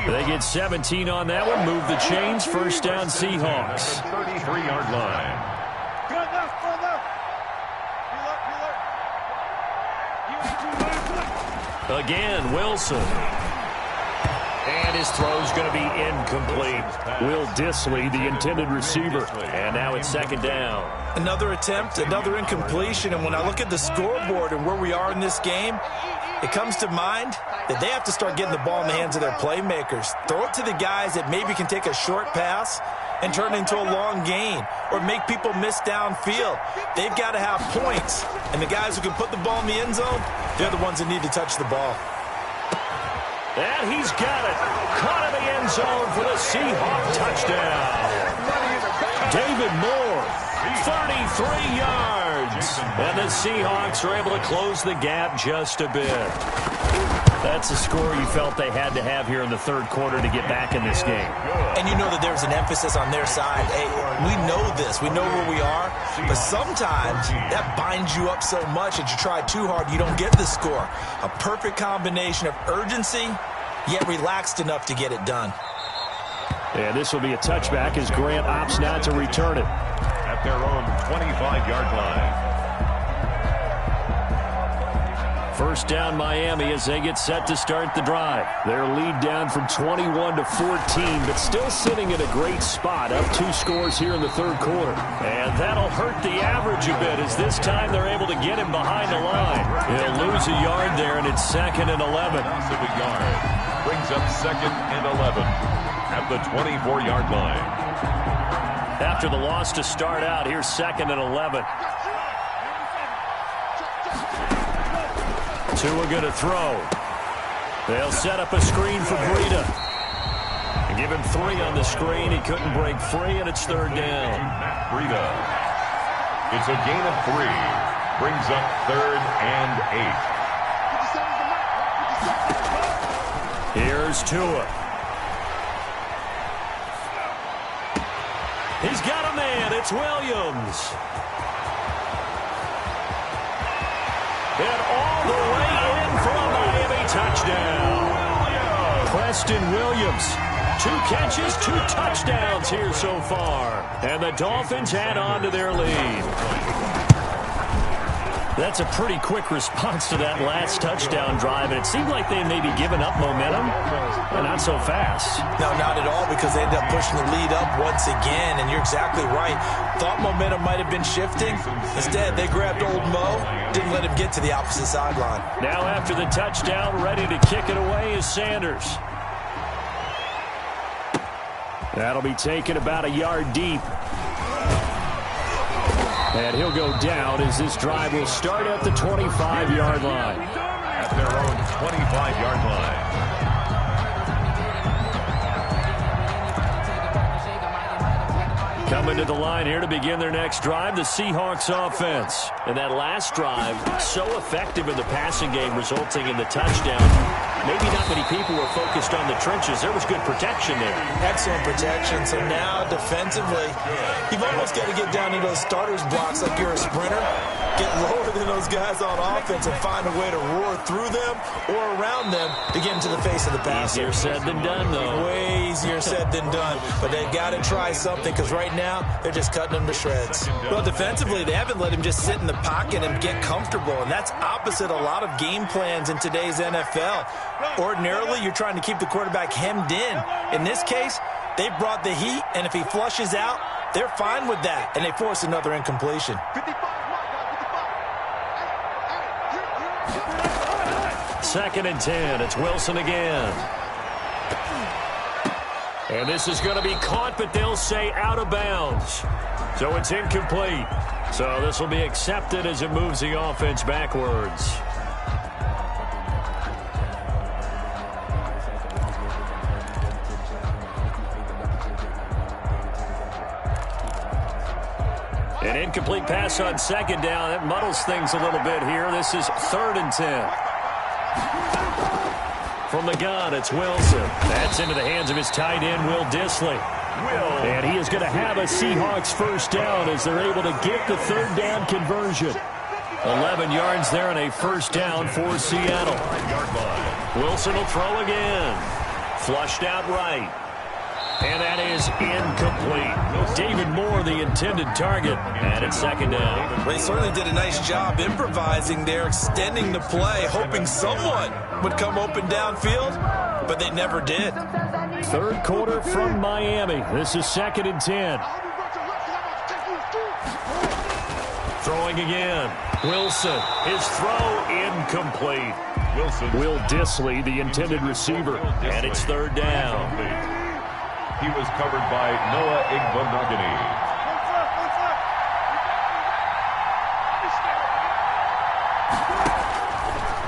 Speaker 5: They get 17 on that one, move the chains, 1st down Seahawks.
Speaker 2: 33-yard line.
Speaker 5: Again, Wilson. And his throw's going to be incomplete. Will Dissly, the intended receiver. And now it's 2nd down.
Speaker 3: Another attempt, another incompletion. And when I look at the scoreboard and where we are in this game, it comes to mind that they have to start getting the ball in the hands of their playmakers. Throw it to the guys that maybe can take a short pass and turn it into a long gain or make people miss downfield. They've got to have points. And the guys who can put the ball in the end zone, they're the ones that need to touch the ball.
Speaker 5: And he's got it. Caught in the end zone for the Seahawk touchdown. David Moore, 33 yards. And the Seahawks are able to close the gap just a bit. That's a score you felt they had to have here in the 3rd quarter to get back in this game.
Speaker 3: And you know that there's an emphasis on their side. Hey, we know this. We know where we are. But sometimes that binds you up so much that you try too hard, you don't get the score. A perfect combination of urgency, yet relaxed enough to get it done.
Speaker 5: And this will be a touchback as Grant opts not to return it.
Speaker 2: At their own 25-yard line.
Speaker 5: 1st down Miami as they get set to start the drive. Their lead down from 21 to 14, but still sitting in a great spot, up 2 scores here in the 3rd quarter. And that'll hurt the average a bit as this time they're able to get him behind the line. He'll lose a yard there, and it's 2nd and 11.
Speaker 2: Loss of a yard. Brings up 2nd and 11 at the 24-yard line.
Speaker 5: After the loss to start out, here's 2nd and 11. Tua going to throw. They'll set up a screen for Breida. Give him 3 on the screen. He couldn't break free, and it's 3rd down.
Speaker 2: Breida. It's a gain of 3. Brings up 3rd and 8.
Speaker 5: Here's Tua. He's got a man. It's Williams. And all the way in for a Miami touchdown. Preston Williams. 2 catches, 2 touchdowns here so far. And the Dolphins add on to their lead. That's a pretty quick response to that last touchdown drive, and it seemed like they may be giving up momentum, but not so fast.
Speaker 3: No, not at all, because they ended up pushing the lead up once again, and you're exactly right. Thought momentum might have been shifting. Instead, they grabbed old Mo, didn't let him get to the opposite sideline.
Speaker 5: Now after the touchdown, ready to kick it away is Sanders. That'll be taken about a yard deep. And he'll go down as this drive will start at the 25-yard line.
Speaker 2: At their own 25-yard line.
Speaker 5: Coming to the line here to begin their next drive, the Seahawks offense. And that last drive, so effective in the passing game, resulting in the touchdown. Maybe not many people were focused on the trenches. There was good protection there.
Speaker 3: Excellent protection. So now, defensively, you've almost got to get down to those starters blocks like you're a sprinter. Get lower than those guys on offense and find a way to roar through them or around them to get into the face of the passer.
Speaker 5: Easier said than done, though.
Speaker 3: Way easier said than done. But they've got to try something, because right now they're just cutting them to shreds. Well, defensively, they haven't let him just sit in the pocket and get comfortable, and that's opposite a lot of game plans in today's NFL. Ordinarily, you're trying to keep the quarterback hemmed in. In this case, they brought the heat, and if he flushes out, they're fine with that, and they force another incompletion.
Speaker 5: 2nd and 10. It's Wilson again. And this is going to be caught, but they'll say out of bounds. So it's incomplete. So this will be accepted as it moves the offense backwards. An incomplete pass on 2nd down. That muddles things a little bit here. This is 3rd and 10. From the gun, it's Wilson. That's into the hands of his tight end, Will Dissly. And he is going to have a Seahawks first down as they're able to get the 3rd down conversion. 11 yards there and a first down for Seattle. Wilson will throw again. Flushed out right. And that is incomplete. David Moore, the intended target, and it's 2nd down.
Speaker 3: They certainly did a nice job improvising there, extending the play, hoping someone would come open downfield, but they never did.
Speaker 5: 3rd quarter from Miami. This is 2nd and 10. Throwing again. Wilson. His throw incomplete. Will Dissly, the intended receiver, and it's 3rd down.
Speaker 2: He was covered by Noah Igbenogany.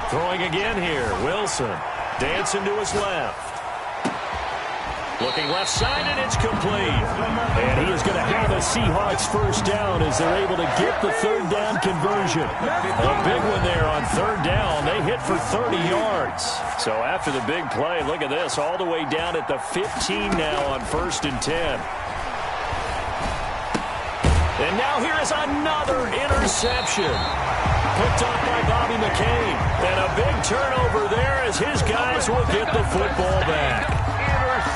Speaker 5: Throwing again here. Wilson dancing to his left. Looking left side, and it's complete. And he is going to have a Seahawks first down as they're able to get the 3rd down conversion. A big one there on 3rd down. They hit for 30 yards. So after the big play, look at this, all the way down at the 15 now on 1st and 10. And now here is another interception. Picked up by Bobby McCain. And a big turnover there as his guys will get the football back.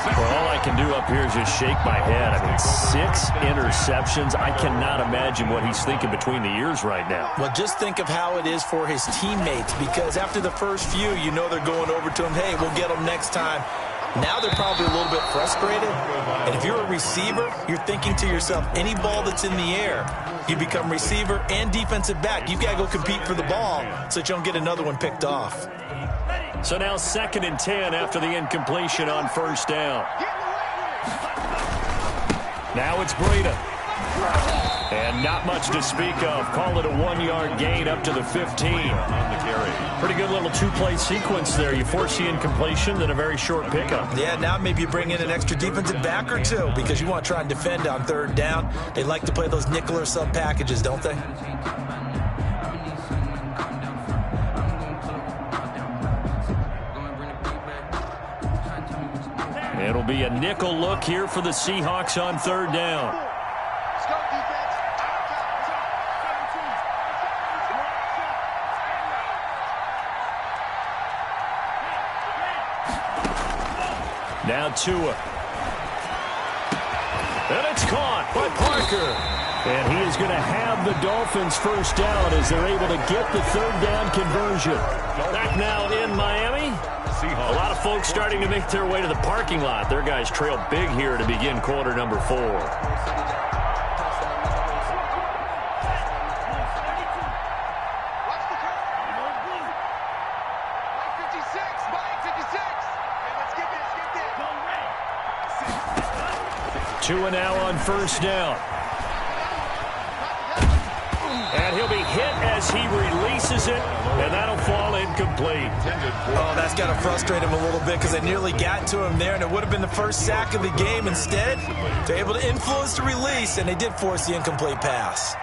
Speaker 5: Well, all I can do up here is just shake my head. I mean, 6 interceptions. I cannot imagine what he's thinking between the ears right now.
Speaker 3: Well, just think of how it is for his teammates, because after the first few, you know they're going over to him, hey, we'll get them next time. Now they're probably a little bit frustrated. And if you're a receiver, you're thinking to yourself, any ball that's in the air, you become receiver and defensive back. You've got to go compete for the ball so that you don't get another one picked off.
Speaker 5: So now 2nd and 10 after the incompletion on 1st down. Now it's Breida. And not much to speak of. Call it a 1-yard gain up to the 15. Pretty good little 2-play sequence there. You force the incompletion, then a very short pickup.
Speaker 3: Yeah, now maybe you bring in an extra defensive back or two because you want to try and defend on 3rd down. They like to play those nickel or sub packages, don't they?
Speaker 5: It'll be a nickel look here for the Seahawks on 3rd down. Now Tua. And it's caught by Parker. And he is going to have the Dolphins first down as they're able to get the third down conversion. Back now in Miami. A lot of folks starting to make their way to the parking lot. Their guys trail big here to begin quarter number 4. Tua now on first down. And he'll be hit as he releases it, and that'll fall incomplete.
Speaker 3: Oh, that's got to frustrate him a little bit because they nearly got to him there, and it would have been the first sack of the game. Instead, they're able to influence the release, and they did force the incomplete pass.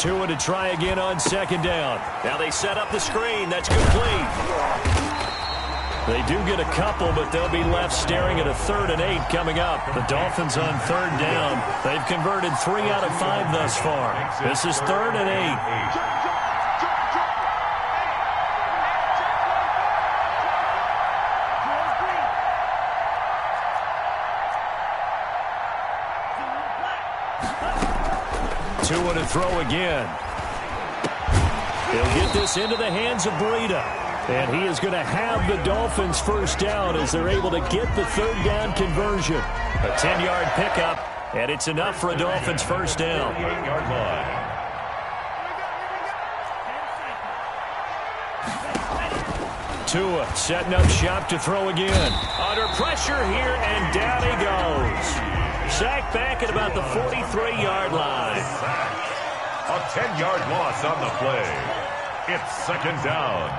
Speaker 5: Tua to try again on second down. Now they set up the screen. That's complete. They do get a couple, but they'll be left staring at a 3rd and 8 coming up. The Dolphins on third down. They've converted 3 out of 5 thus far. This is 3rd and 8. Tua to throw again. He'll get this into the hands of Breida. And he is going to have the Dolphins first down as they're able to get the third down conversion. A 10-yard pickup, and it's enough for a Dolphins first down. Tua setting up shop to throw again. Under pressure here, and down he goes. Sacked back at about the 43-yard line.
Speaker 2: A 10-yard loss on the play. It's second down.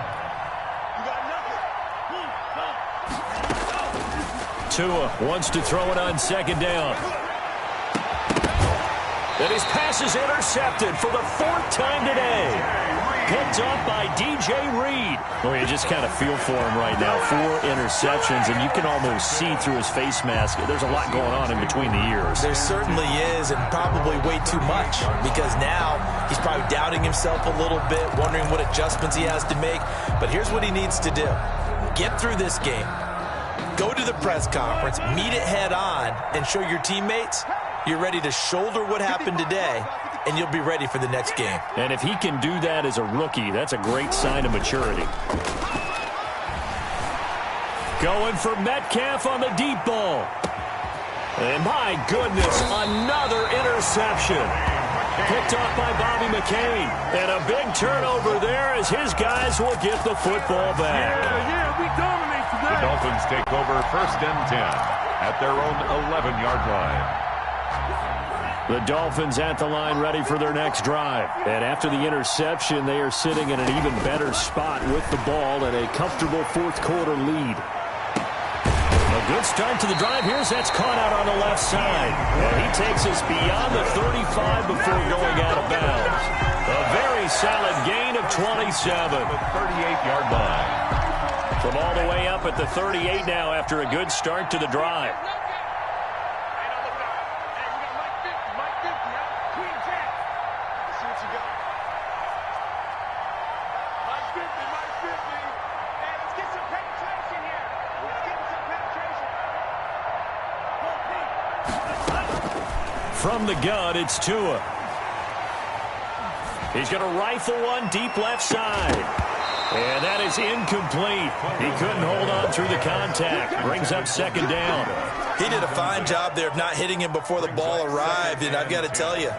Speaker 5: Tua wants to throw it on second down. And his pass is intercepted for the 4th time today. Picked up by DJ Reed. Well, you just kind of feel for him right now. 4 interceptions, and you can almost see through his face mask. There's a lot going on in between the ears.
Speaker 3: There certainly is, and probably way too much, because now he's probably doubting himself a little bit, wondering what adjustments he has to make. But here's what he needs to do. Get through this game. Go to the press conference, meet it head on, and show your teammates you're ready to shoulder what happened today, and you'll be ready for the next game.
Speaker 5: And if he can do that as a rookie, that's a great sign of maturity. Going for Metcalf on the deep ball. And my goodness, another interception. Picked off by Bobby McCain. And a big turnover there as his guys will get the football back.
Speaker 2: We dominate today. The Dolphins take over 1st and 10 at their own 11-yard line.
Speaker 5: The Dolphins at the line ready for their next drive. And after the interception, they are sitting in an even better spot with the ball and a comfortable 4th quarter lead. A good start to the drive. Here's that's caught out on the left side. And he takes us beyond the 35 before going out of bounds. A very solid gain of 27.
Speaker 2: The 38-yard line.
Speaker 5: From all the way up at the 38 now after a good start to the drive. From the gun, it's Tua. He's going to rifle one deep left side. And that is incomplete. He couldn't hold on through the contact. Brings up second down.
Speaker 3: He did a fine job there of not hitting him before the ball arrived, and I've got to tell you,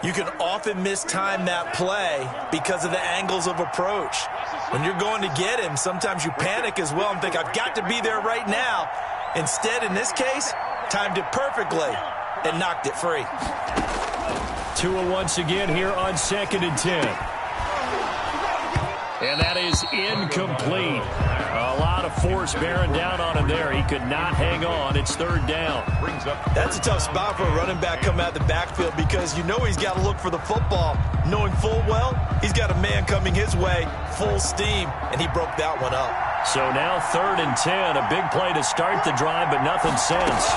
Speaker 3: you can often mistime that play because of the angles of approach. When you're going to get him, sometimes you panic as well and think, I've got to be there right now. Instead, in this case, timed it perfectly and knocked it free.
Speaker 5: Tua once again here on 2nd and 10. And that is incomplete. A lot of force bearing down on him there. He could not hang on. It's 3rd down.
Speaker 3: That's a tough spot for a running back coming out of the backfield because you know he's got to look for the football, knowing full well he's got a man coming his way, full steam, and he broke that one up.
Speaker 5: So now 3rd and 10, a big play to start the drive, but nothing since.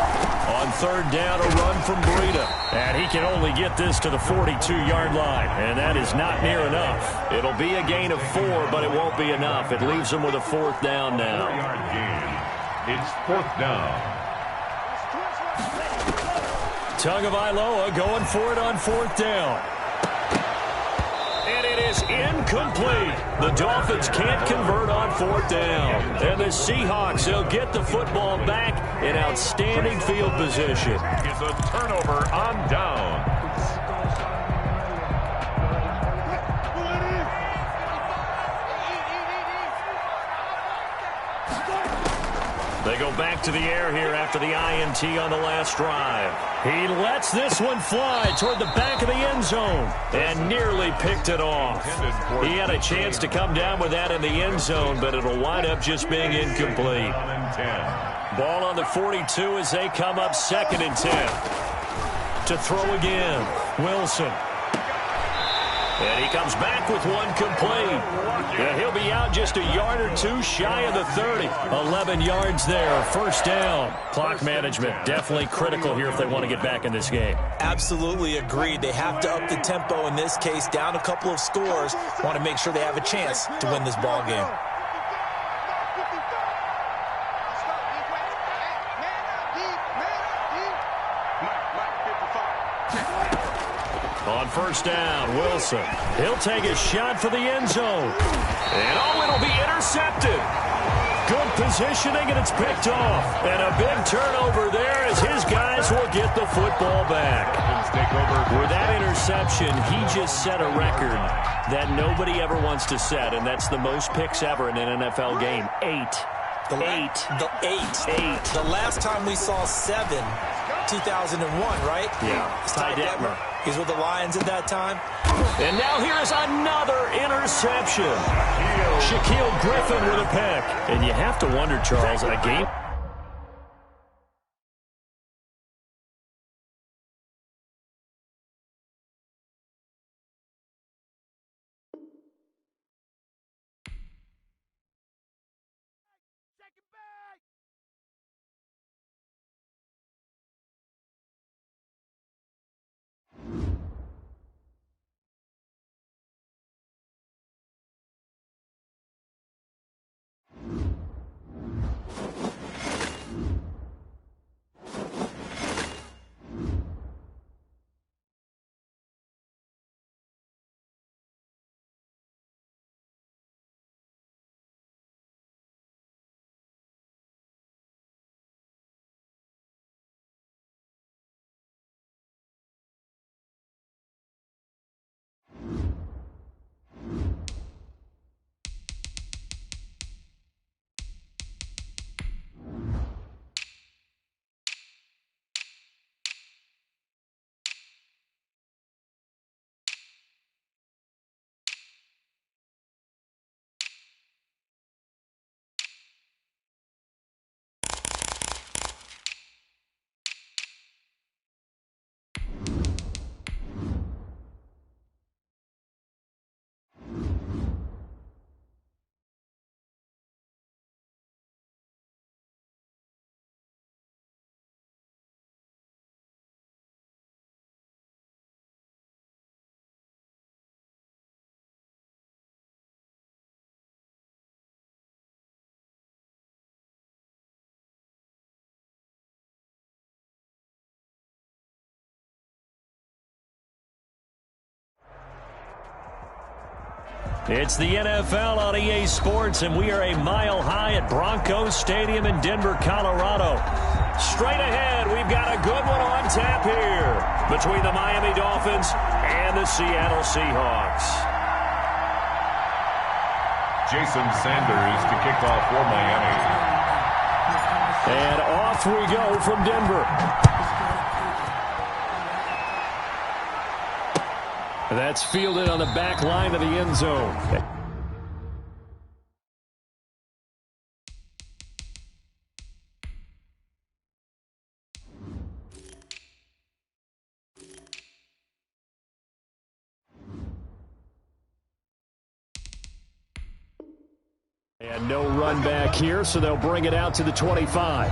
Speaker 5: On 3rd down, a run from Breida. And he can only get this to the 42-yard line, and that is not near enough. It'll be a gain of 4, but it won't be enough. It leaves him with a 4th down now.
Speaker 2: 4-yard gain. It's 4th down.
Speaker 5: Tagovailoa going for it on 4th down. And it is incomplete. The Dolphins can't convert on 4th down. And the Seahawks, they'll get the football back in outstanding field position.
Speaker 2: It's a turnover on down.
Speaker 5: They go back to the air here after the INT on the last drive. He lets this one fly toward the back of the end zone and nearly picked it off. He had a chance to come down with that in the end zone, but it'll wind up just being incomplete. Ball on the 42 as they come up 2nd and 10. To throw again, Wilson. And he comes back with one complete. And he'll be out just a yard or 2 shy of the 30. 11 yards there, 1st down. Clock management definitely critical here if they want to get back in this game.
Speaker 3: Absolutely agreed. They have to up the tempo in this case, down a couple of scores. Want to make sure they have a chance to win this ball game.
Speaker 5: On 1st down, Wilson. He'll take a shot for the end zone. And it'll be intercepted. Good positioning, and it's picked off. And a big turnover there as his guys will get the football back. With that interception, he just set a record that nobody ever wants to set, and that's the most picks ever in an NFL game. 8. Eight.
Speaker 3: The last time we saw 7, 2001, right?
Speaker 5: Yeah.
Speaker 3: Ty Detmer. He's with the Lions at that time.
Speaker 5: And now here's another interception. Shaquille Griffin with a pick. And you have to wonder, Charles, a game... It's the NFL on EA Sports, and we are a mile high at Broncos Stadium in Denver, Colorado. Straight ahead, we've got a good one on tap here between the Miami Dolphins and the Seattle Seahawks.
Speaker 2: Jason Sanders to kick off for Miami.
Speaker 5: And off we go from Denver. That's fielded on the back line of the end zone. And no run back here, so they'll bring it out to the 25.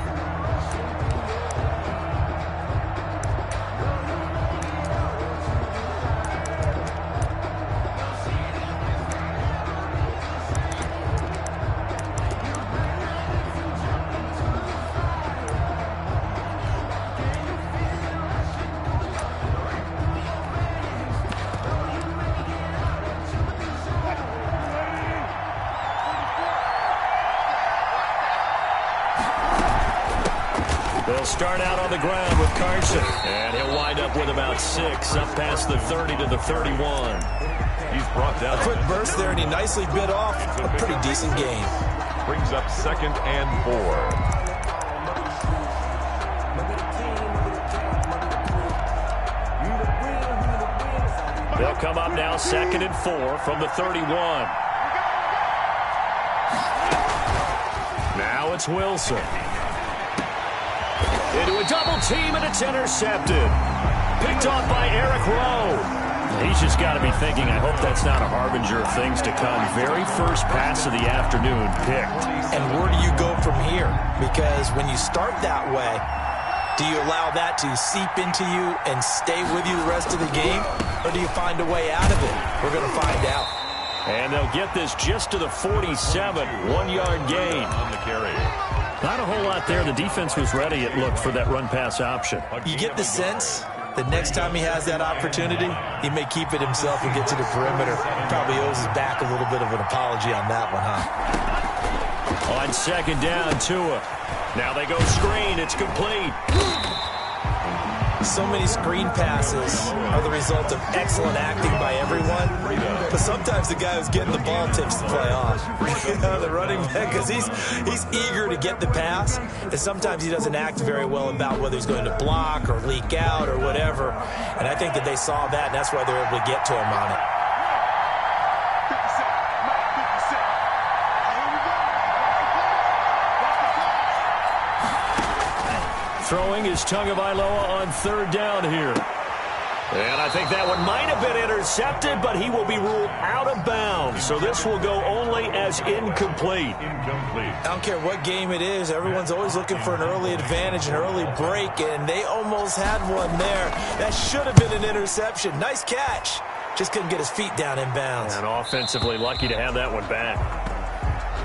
Speaker 5: They'll start out on the ground with Carson. And he'll wind up with about 6, up past the 30 to the 31.
Speaker 2: He's brought down.
Speaker 3: A quick burst there, and he nicely bit off a pretty decent gain.
Speaker 2: Brings up 2nd and 4.
Speaker 5: They'll come up now 2nd and 4 from the 31. Now it's Wilson. Into a double team, and it's intercepted. Picked off by Eric Rowe. He's just got to be thinking, I hope that's not a harbinger of things to come. Very first pass of the afternoon picked.
Speaker 3: And where do you go from here? Because when you start that way, do you allow that to seep into you and stay with you the rest of the game? Or do you find a way out of it? We're going to find out.
Speaker 5: And they'll get this just to the 47, 1-yard gain.
Speaker 2: On the carry.
Speaker 5: Not a whole lot there. The defense was ready, it looked, for that run-pass option.
Speaker 3: You get the sense that next time he has that opportunity, he may keep it himself and get to the perimeter. Probably owes his back a little bit of an apology on that one, huh?
Speaker 5: On 2nd down, Tua. Now they go screen. It's complete.
Speaker 3: So many screen passes are the result of excellent acting by everyone, but sometimes the guy who's getting the ball tips the play off. The running back, because he's eager to get the pass, and sometimes he doesn't act very well about whether he's going to block or leak out or whatever, and I think that they saw that, and that's why they're able to get to him on it.
Speaker 5: Throwing is Tagovailoa on 3rd down here. And I think that one might have been intercepted, but he will be ruled out of bounds. So this will go only as incomplete.
Speaker 3: I don't care what game it is. Everyone's always looking for an early advantage, an early break, and they almost had one there. That should have been an interception. Nice catch. Just couldn't get his feet down in bounds.
Speaker 5: And offensively lucky to have that one back.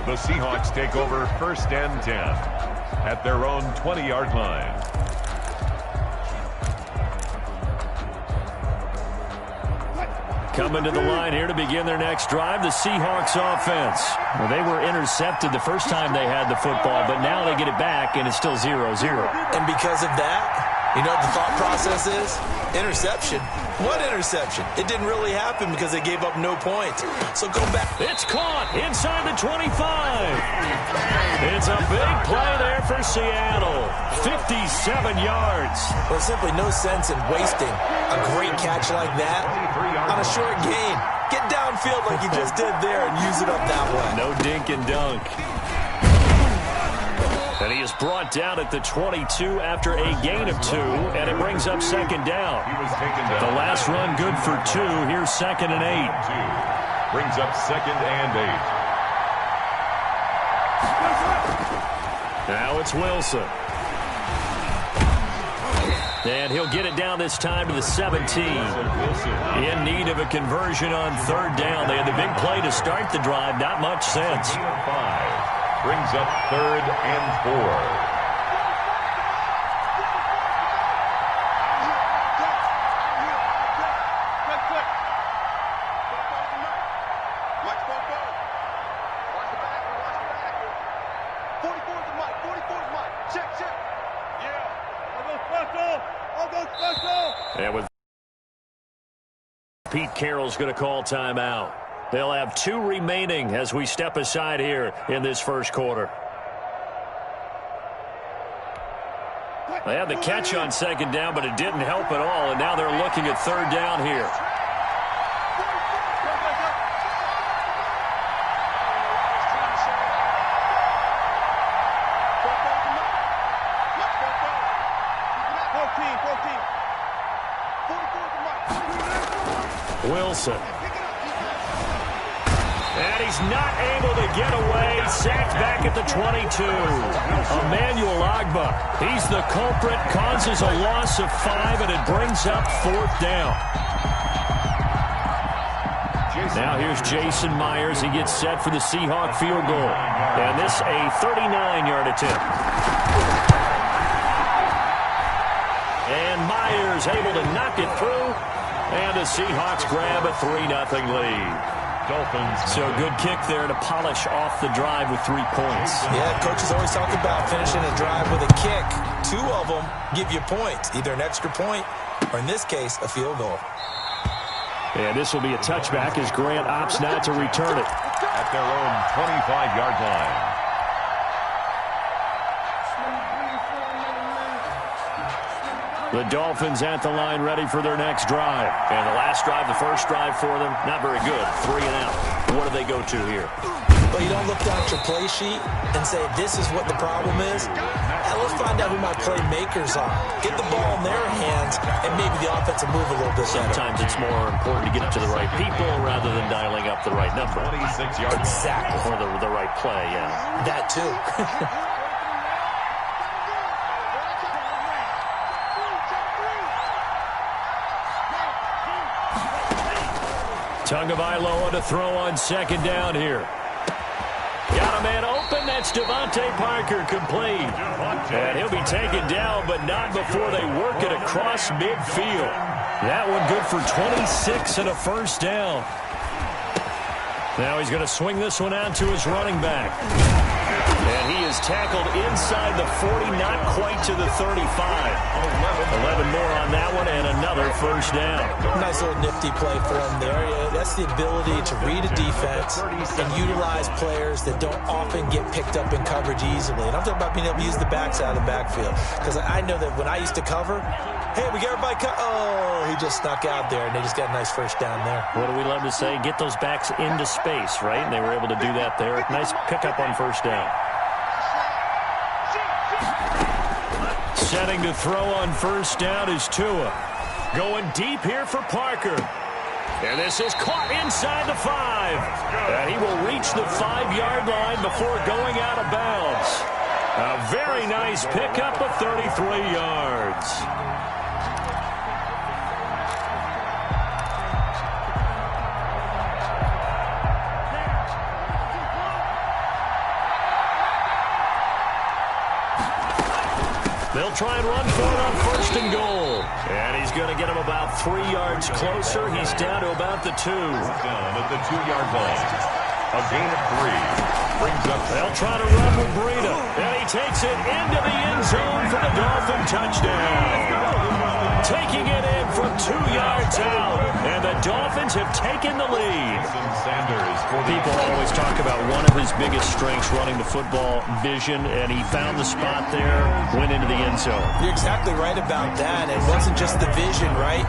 Speaker 2: The Seahawks take over 1st and 10 at their own 20-yard line.
Speaker 5: Coming to the line here to begin their next drive, the Seahawks offense. Well, they were intercepted the first time they had the football, but now they get it back, and it's still 0-0.
Speaker 3: And because of that, you know what the thought process is? Interception. What interception? It didn't really happen because they gave up no points. So go back.
Speaker 5: It's caught inside the 25. It's a big play there for Seattle. 57 yards.
Speaker 3: There's simply no sense in wasting a great catch like that on a short gain. Get downfield like you just did there and use it up that way.
Speaker 5: No dink and dunk. And he is brought down at the 22 after a gain of 2, and it brings up 2nd down.
Speaker 2: He was taken down.
Speaker 5: The last run good for 2. Here's 2nd and 8.
Speaker 2: Brings up 2nd and 8.
Speaker 5: Now it's Wilson. And he'll get it down this time to the 17. In need of a conversion on 3rd down. They had the big play to start the drive. Not much sense.
Speaker 2: Brings up 3rd and 4.
Speaker 5: And with Pete Carroll's going to call timeout. They'll have 2 remaining as we step aside here in this first quarter. They had the catch on 2nd down, but it didn't help at all, and now they're looking at 3rd down here. Wilson.
Speaker 1: And he's not able to get away. Sacked back at the 22. Emmanuel Agba. He's the culprit. Causes a loss of 5, and it brings up 4th down. Now here's Jason Myers. He gets set for the Seahawk field goal. And this a 39-yard attempt. And Myers able to knock it through. And the Seahawks grab a 3-0 lead.
Speaker 2: Dolphins.
Speaker 1: So good kick there to polish off the drive with 3 points.
Speaker 3: Yeah, coaches always talk about finishing a drive with a kick. 2 of them give you points, either an extra point or, in this case, a field goal.
Speaker 1: And this will be a touchback as Grant opts not to return it.
Speaker 2: At their own 25-yard line.
Speaker 1: The Dolphins at the line ready for their next drive. And the last drive, the first drive for them, not very good. 3 and out. What do they go to here?
Speaker 3: Well, you don't look down at your play sheet and say, this is what the problem is. Let's find out who my playmakers are. Get the ball in their hands, and maybe the offense will move a little bit better.
Speaker 1: Sometimes it's more important to get it to the right people rather than dialing up the right number.
Speaker 2: 26-yard
Speaker 3: Exactly.
Speaker 1: Or the right play, yeah.
Speaker 3: That, too.
Speaker 1: Tagovailoa to throw on 2nd down here. Got a man open. That's Devontae Parker complete. And he'll be taken down, but not before they work it across midfield. That one good for 26 and a 1st down. Now he's going to swing this one out to his running back. And he is tackled inside the 40, not quite to the 35. 11 more on that one, and another 1st down.
Speaker 3: Nice little nifty play for him there. Yeah, that's the ability to read a defense and utilize players that don't often get picked up in coverage easily. And I'm talking about being able to use the backside of the backfield. Because I know that when I used to cover, hey, we got everybody oh, he just snuck out there, and they just got a nice 1st down there.
Speaker 1: What do we love to say? Get those backs into space, right? And they were able to do that there. Nice pickup on 1st down. Setting to throw on 1st down is Tua. Going deep here for Parker. And this is caught inside the 5. And he will reach the 5-yard line before going out of bounds. A very nice pickup of 33 yards. They'll try and run for it on 1st and goal. And he's going to get him about 3 yards closer. He's down to about the 2.
Speaker 2: Down at the 2-yard line. A gain of 3. Brings up.
Speaker 1: They'll try to run with Breida. And he takes it into the end zone for the Dolphin touchdown. Taking it in from 2 yards out. And the Dolphins have taken the lead. People always talk about one of his biggest strengths, running the football, vision, and he found the spot there, went into the end zone.
Speaker 3: You're exactly right about that. It wasn't just the vision, right?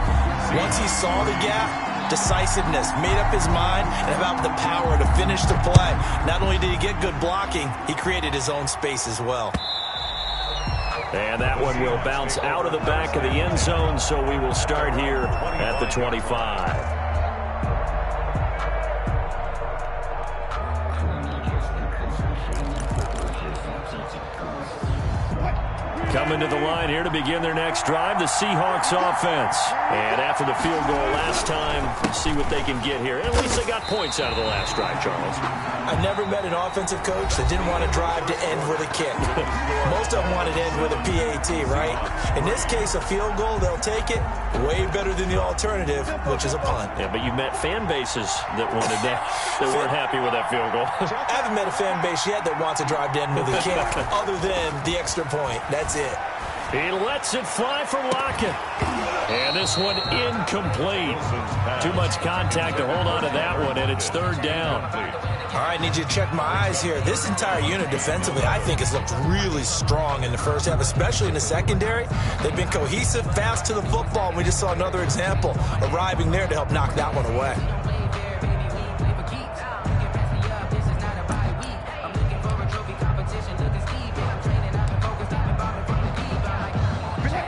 Speaker 3: Once he saw the gap, decisiveness, made up his mind, and about the power to finish the play. Not only did he get good blocking, he created his own space as well.
Speaker 1: And that one will bounce out of the back of the end zone, so we will start here at the 25. Coming to the line here to begin their next drive, the Seahawks offense. And after the field goal last time, see what they can get here. And at least they got points out of the last drive, Charles.
Speaker 3: I've never met an offensive coach that didn't want to drive to end with a kick. Most of them wanted to end with a PAT, right? In this case, a field goal, they'll take it. Way better than the alternative, which is a punt.
Speaker 1: Yeah, but you've met fan bases that wanted that, that weren't happy with that field goal.
Speaker 3: I haven't met a fan base yet that wants to drive to end with a kick, other than the extra point. That's it.
Speaker 1: He lets it fly for Lockett. And this one incomplete. Too much contact to hold on to that one, and it's 3rd down.
Speaker 3: All right, need you to check my eyes here. This entire unit defensively, I think, has looked really strong in the first half, especially in the secondary. They've been cohesive, fast to the football, and we just saw another example arriving there to help knock that one away.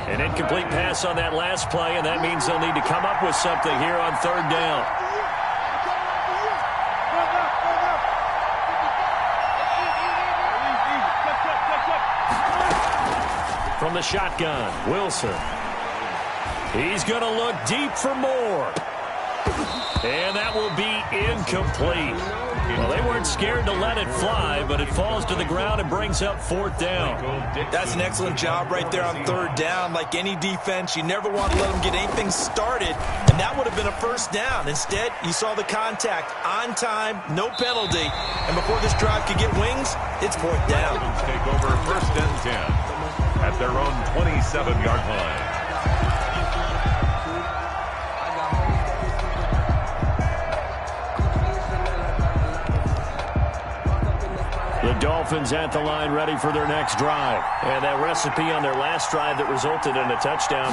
Speaker 1: An incomplete pass on that last play, and that means they'll need to come up with something here on 3rd down.
Speaker 5: from the shotgun. Wilson. He's going to look deep for more. And that will be incomplete. Well, they weren't scared to let it fly, but it falls to the ground and brings up 4th down.
Speaker 3: That's an excellent job right there on 3rd down. Like any defense, you never want to let them get anything started, and that would have been a 1st down. Instead, you saw the contact on time, no penalty, and before this drive could get wings, it's 4th down.
Speaker 2: Take over 1st and 10 at their own 27-yard line.
Speaker 5: The Dolphins at the line ready for their next drive. And that recipe on their last drive that resulted in a touchdown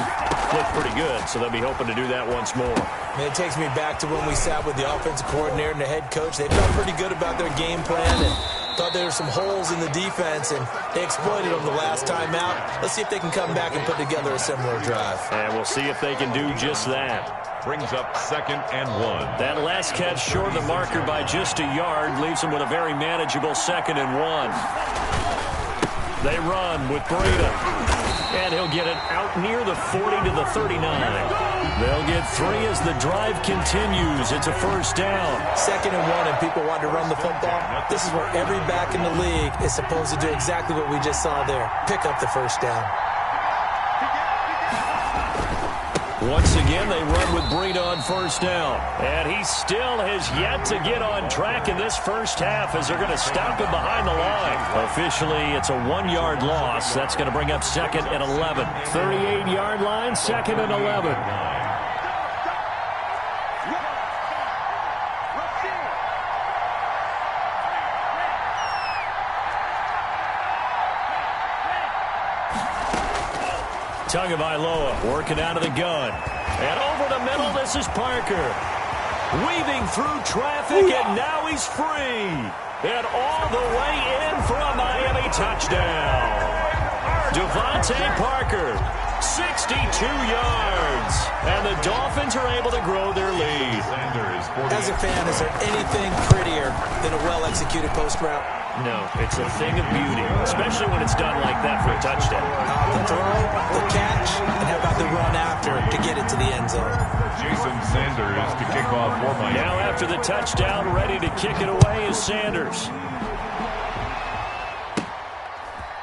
Speaker 5: looked pretty good, so they'll be hoping to do that once more.
Speaker 3: Man, it takes me back to when we sat with the offensive coordinator and the head coach. They felt pretty good about their game plan and thought there were some holes in the defense, and they exploited them the last time out. Let's see if they can come back and put together a similar drive.
Speaker 5: And we'll see if they can do just that.
Speaker 2: Brings up 2nd and 1.
Speaker 5: That last catch short of the marker by just a yard leaves them with a very manageable 2nd and 1. They run with Breida. And he'll get it out near the 40 to the 39. They'll get 3 as the drive continues. It's a 1st down.
Speaker 3: 2nd and 1, and people want to run the football. This is where every back in the league is supposed to do exactly what we just saw there. Pick up the 1st down.
Speaker 5: Once again, they run with Breida on 1st down. And he still has yet to get on track in this first half as they're going to stop him behind the line. Officially, it's a 1-yard loss. That's going to bring up 2nd and 11. 38-yard line, 2nd and 11. Tagovailoa working out of the gun. And over the middle, this is Parker. Weaving through traffic, and now he's free. And all the way in for a Miami touchdown. Devontae Parker, 62 yards. And the Dolphins are able to grow their lead.
Speaker 3: As a fan, is there anything prettier than a well-executed post route?
Speaker 5: No, it's a thing of beauty, especially when it's done like that for a touchdown.
Speaker 3: The throw, the catch, and how about the run after to get it to the end zone?
Speaker 2: Jason Sanders to kick off for Miami.
Speaker 5: Now after the touchdown, ready to kick it away is Sanders.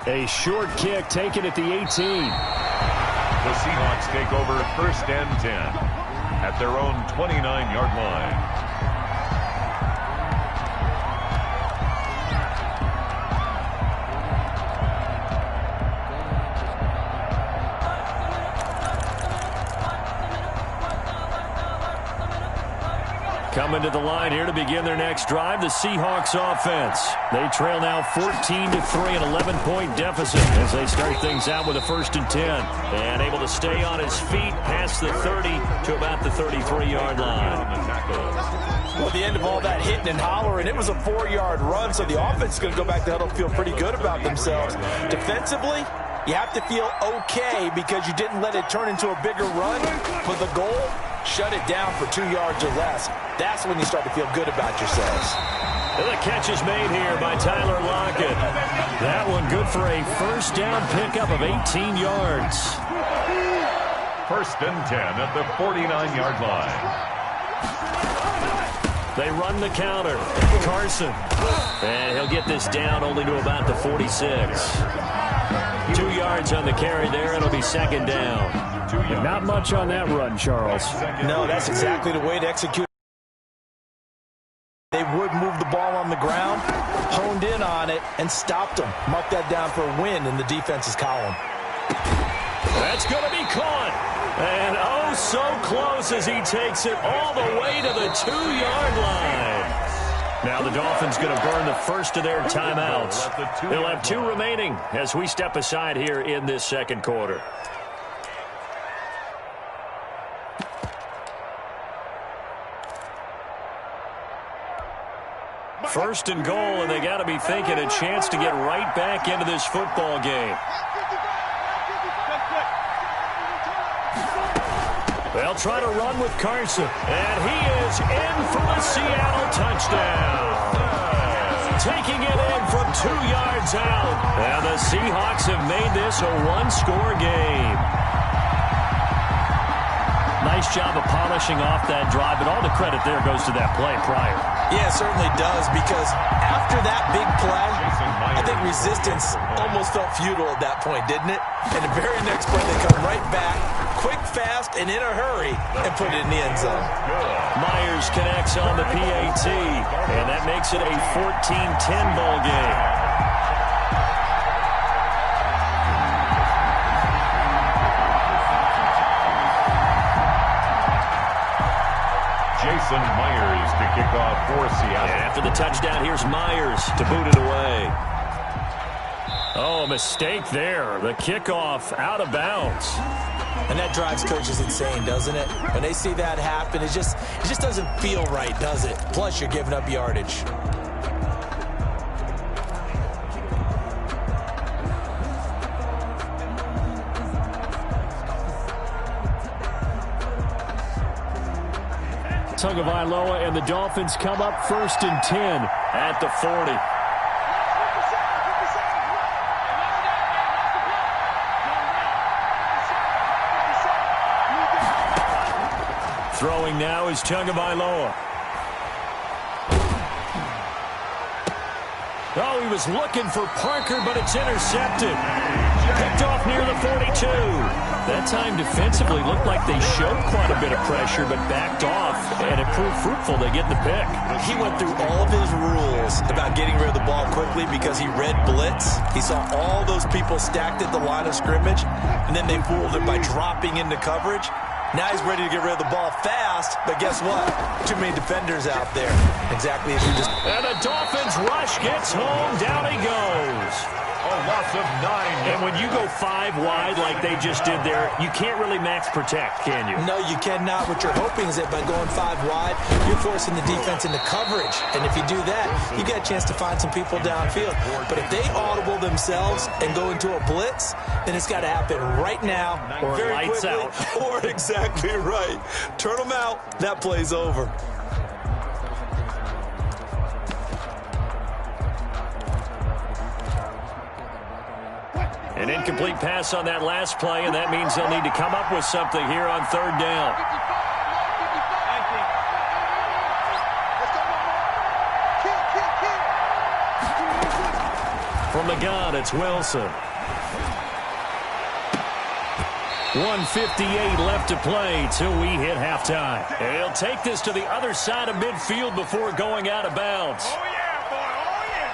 Speaker 5: A short kick taken at the 18.
Speaker 2: The Seahawks take over 1st and 10 at their own 29-yard line.
Speaker 5: Coming to the line here to begin their next drive, the Seahawks offense. They trail now 14-3, an 11-point deficit as they start things out with a 1st and 10. And able to stay on his feet past the 30 to about the 33-yard line.
Speaker 3: Well, at the end of all that hitting and hollering, it was a 4-yard run, so the offense is going to go back to huddle, feel pretty good about themselves. Defensively, you have to feel okay because you didn't let it turn into a bigger run, but the goal, shut it down for 2 yards or less. That's when you start to feel good about yourselves.
Speaker 5: And the catch is made here by Tyler Lockett. That one good for a 1st down pickup of 18 yards.
Speaker 2: 1st and 10 at the 49-yard line.
Speaker 5: They run the counter. Carson. And he'll get this down only to about the 46. 2 yards on the carry there. It'll be 2nd down. Not much on that run, Charles.
Speaker 3: No, that's exactly the way to execute. They would move the ball on the ground, honed in on it, and stopped them. Mark that down for a win in the defense's column.
Speaker 5: That's going to be caught. And oh, so close as he takes it all the way to the 2-yard line. Now the Dolphins going to burn the first of their timeouts. They'll have 2 remaining as we step aside here in this 2nd quarter. First and goal, and they got to be thinking a chance to get right back into this football game. They'll try to run with Carson, and he is in for the Seattle touchdown. Taking it in from 2 yards out. And the Seahawks have made this a one-score game. Nice job of polishing off that drive, but all the credit there goes to that play prior.
Speaker 3: Yeah, it certainly does, because after that big play, I think resistance almost felt futile at that point, didn't it? And the very next play, they come right back, quick, fast, and in a hurry, and put it in the end zone.
Speaker 5: Myers connects on the PAT, and that makes it a 14-10 ball game.
Speaker 2: Jason Myers to kick off for Seattle.
Speaker 5: And after the touchdown, here's Myers to boot it away. Oh, a mistake there. The kickoff out of bounds.
Speaker 3: And that drives coaches insane, doesn't it? When they see that happen, it just doesn't feel right, does it? Plus, you're giving up yardage.
Speaker 5: Tagovailoa and the Dolphins come up 1st and 10 at the 40. Throwing now is Tagovailoa. Oh, he was looking for Parker, but it's intercepted. Picked off near the 42. That time defensively looked like they showed quite a bit of pressure, but backed off, and it proved fruitful. They get the pick.
Speaker 3: He went through all of his rules about getting rid of the ball quickly because he read blitz. He saw all those people stacked at the line of scrimmage, and then they fooled him by dropping into coverage. Now he's ready to get rid of the ball fast, but guess what? Too many defenders out there. Exactly as you just...
Speaker 5: And the Dolphins rush gets home. Down he goes.
Speaker 2: A loss of 9.
Speaker 5: And when you go 5 wide like they just did there, you can't really max protect, can you?
Speaker 3: No, you cannot. What you're hoping is that by going 5 wide, you're forcing the defense into coverage. And if you do that, you get a chance to find some people downfield. But if they audible themselves and go into a blitz, then it's got to happen right now,
Speaker 5: or
Speaker 3: very
Speaker 5: lights
Speaker 3: quickly,
Speaker 5: out.
Speaker 3: or exactly right. Turn them out. That play's over.
Speaker 5: An incomplete pass on that last play, and that means they'll need to come up with something here on 3rd down. From the gun, it's Wilson. 1:58 left to play till we hit halftime. And he'll take this to the other side of midfield before going out of bounds.
Speaker 2: Oh, yeah, boy. Oh, yeah.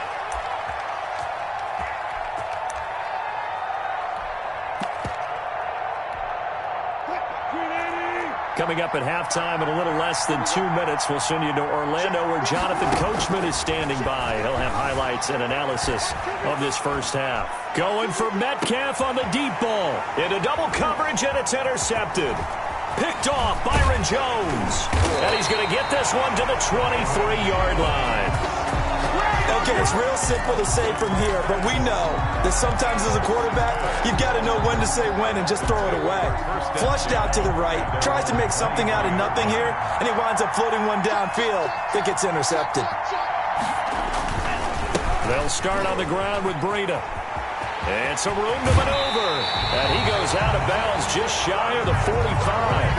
Speaker 5: Coming up at halftime in a little less than 2 minutes, we'll send you to Orlando where Jonathan Coachman is standing by. He'll have highlights and analysis of this first half. Going for Metcalf on the deep ball. Into double coverage, and it's intercepted. Picked off Byron Jones. And he's going to get this one to the 23-yard line.
Speaker 3: Okay, it's real simple to say from here, but we know that sometimes as a quarterback, you've got to know when to say when and just throw it away. Flushed out to the right, tries to make something out of nothing here, and he winds up floating one downfield that gets intercepted.
Speaker 5: They'll start on the ground with Breida. And some room to maneuver. And he goes out of bounds just shy of the 45.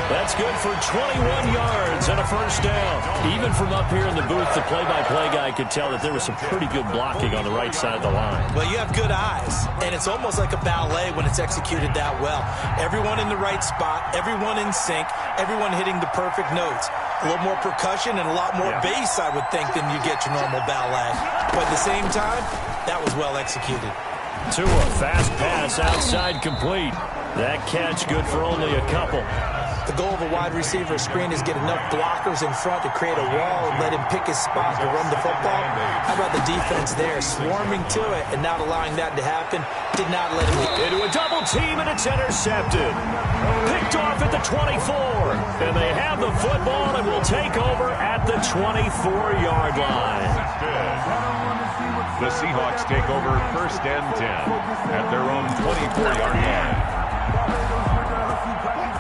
Speaker 5: That's good for 21 yards and a first down. Even from up here in the booth, the play-by-play guy could tell that there was some pretty good blocking on the right side of the line.
Speaker 3: Well, you have good eyes, and it's almost like a ballet when it's executed that well. Everyone in the right spot, everyone in sync, everyone hitting the perfect notes. A little more percussion and a lot more bass, I would think, than you get your normal ballet. But at the same time, that was well executed.
Speaker 5: To a fast pass outside complete. That catch good for only a couple.
Speaker 3: The goal of a wide receiver screen is get enough blockers in front to create a wall and let him pick his spot to run the football. How about the defense there, swarming to it and not allowing that to happen? Did not let him
Speaker 5: into a double team, and it's intercepted. Picked off at the 24. And they have the football and will take over at the 24-yard line.
Speaker 2: The Seahawks take over 1st and 10 at their own 24-yard line.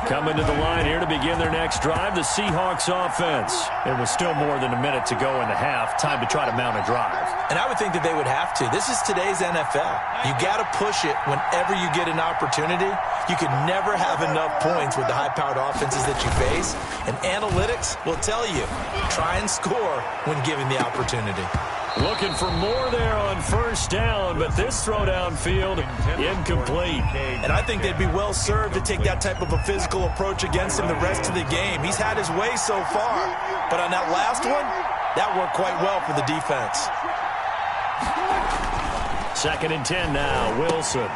Speaker 5: Coming to the line here to begin their next drive, the Seahawks offense. It was still more than a minute to go in the half. Time to try to mount a drive.
Speaker 3: And I would think that they would have to. This is today's NFL. You got to push it whenever you get an opportunity. You can never have enough points with the high-powered offenses that you face. And analytics will tell you, try and score when given the opportunity.
Speaker 5: Looking for more there on first down, but this throw downfield incomplete.
Speaker 3: And I think they'd be well served to take that type of a physical approach against him the rest of the game. He's had his way so far, but on that last one, that worked quite well for the defense.
Speaker 5: 2nd and 10 now, Wilson.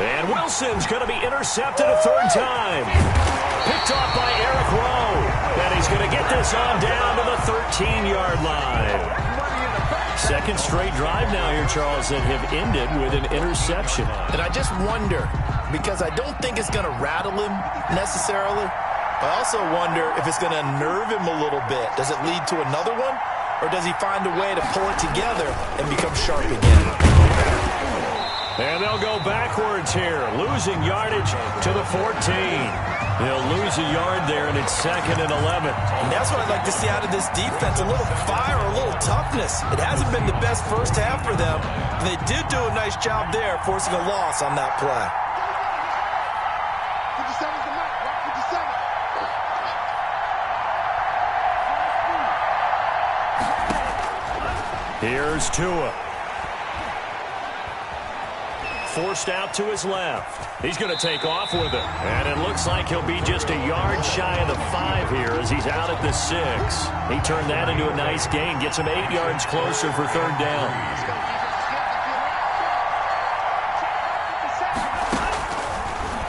Speaker 5: And Wilson's going to be intercepted a third time. Picked off by Eric Rowe. And he's going to get this on down to the 13-yard line. Second straight drive now here, Charles, that have ended with an interception.
Speaker 3: And I just wonder, because I don't think it's going to rattle him necessarily. I also wonder if it's going to unnerve him a little bit. Does it lead to another one? Or does he find a way to pull it together and become sharp again?
Speaker 5: And they'll go backwards here, losing yardage to the 14. They'll lose a yard there, and it's 2nd and 11.
Speaker 3: And that's what I'd like to see out of this defense, a little fire, a little toughness. It hasn't been the best first half for them. They did do a nice job there, forcing a loss on that play.
Speaker 4: 57's the mark. Rock 57.
Speaker 5: Here's Tua. Forced out to his left. He's going to take off with it. And it looks like he'll be just a yard shy of the 5 here as he's out at the 6. He turned that into a nice gain. Gets him 8 yards closer for third down.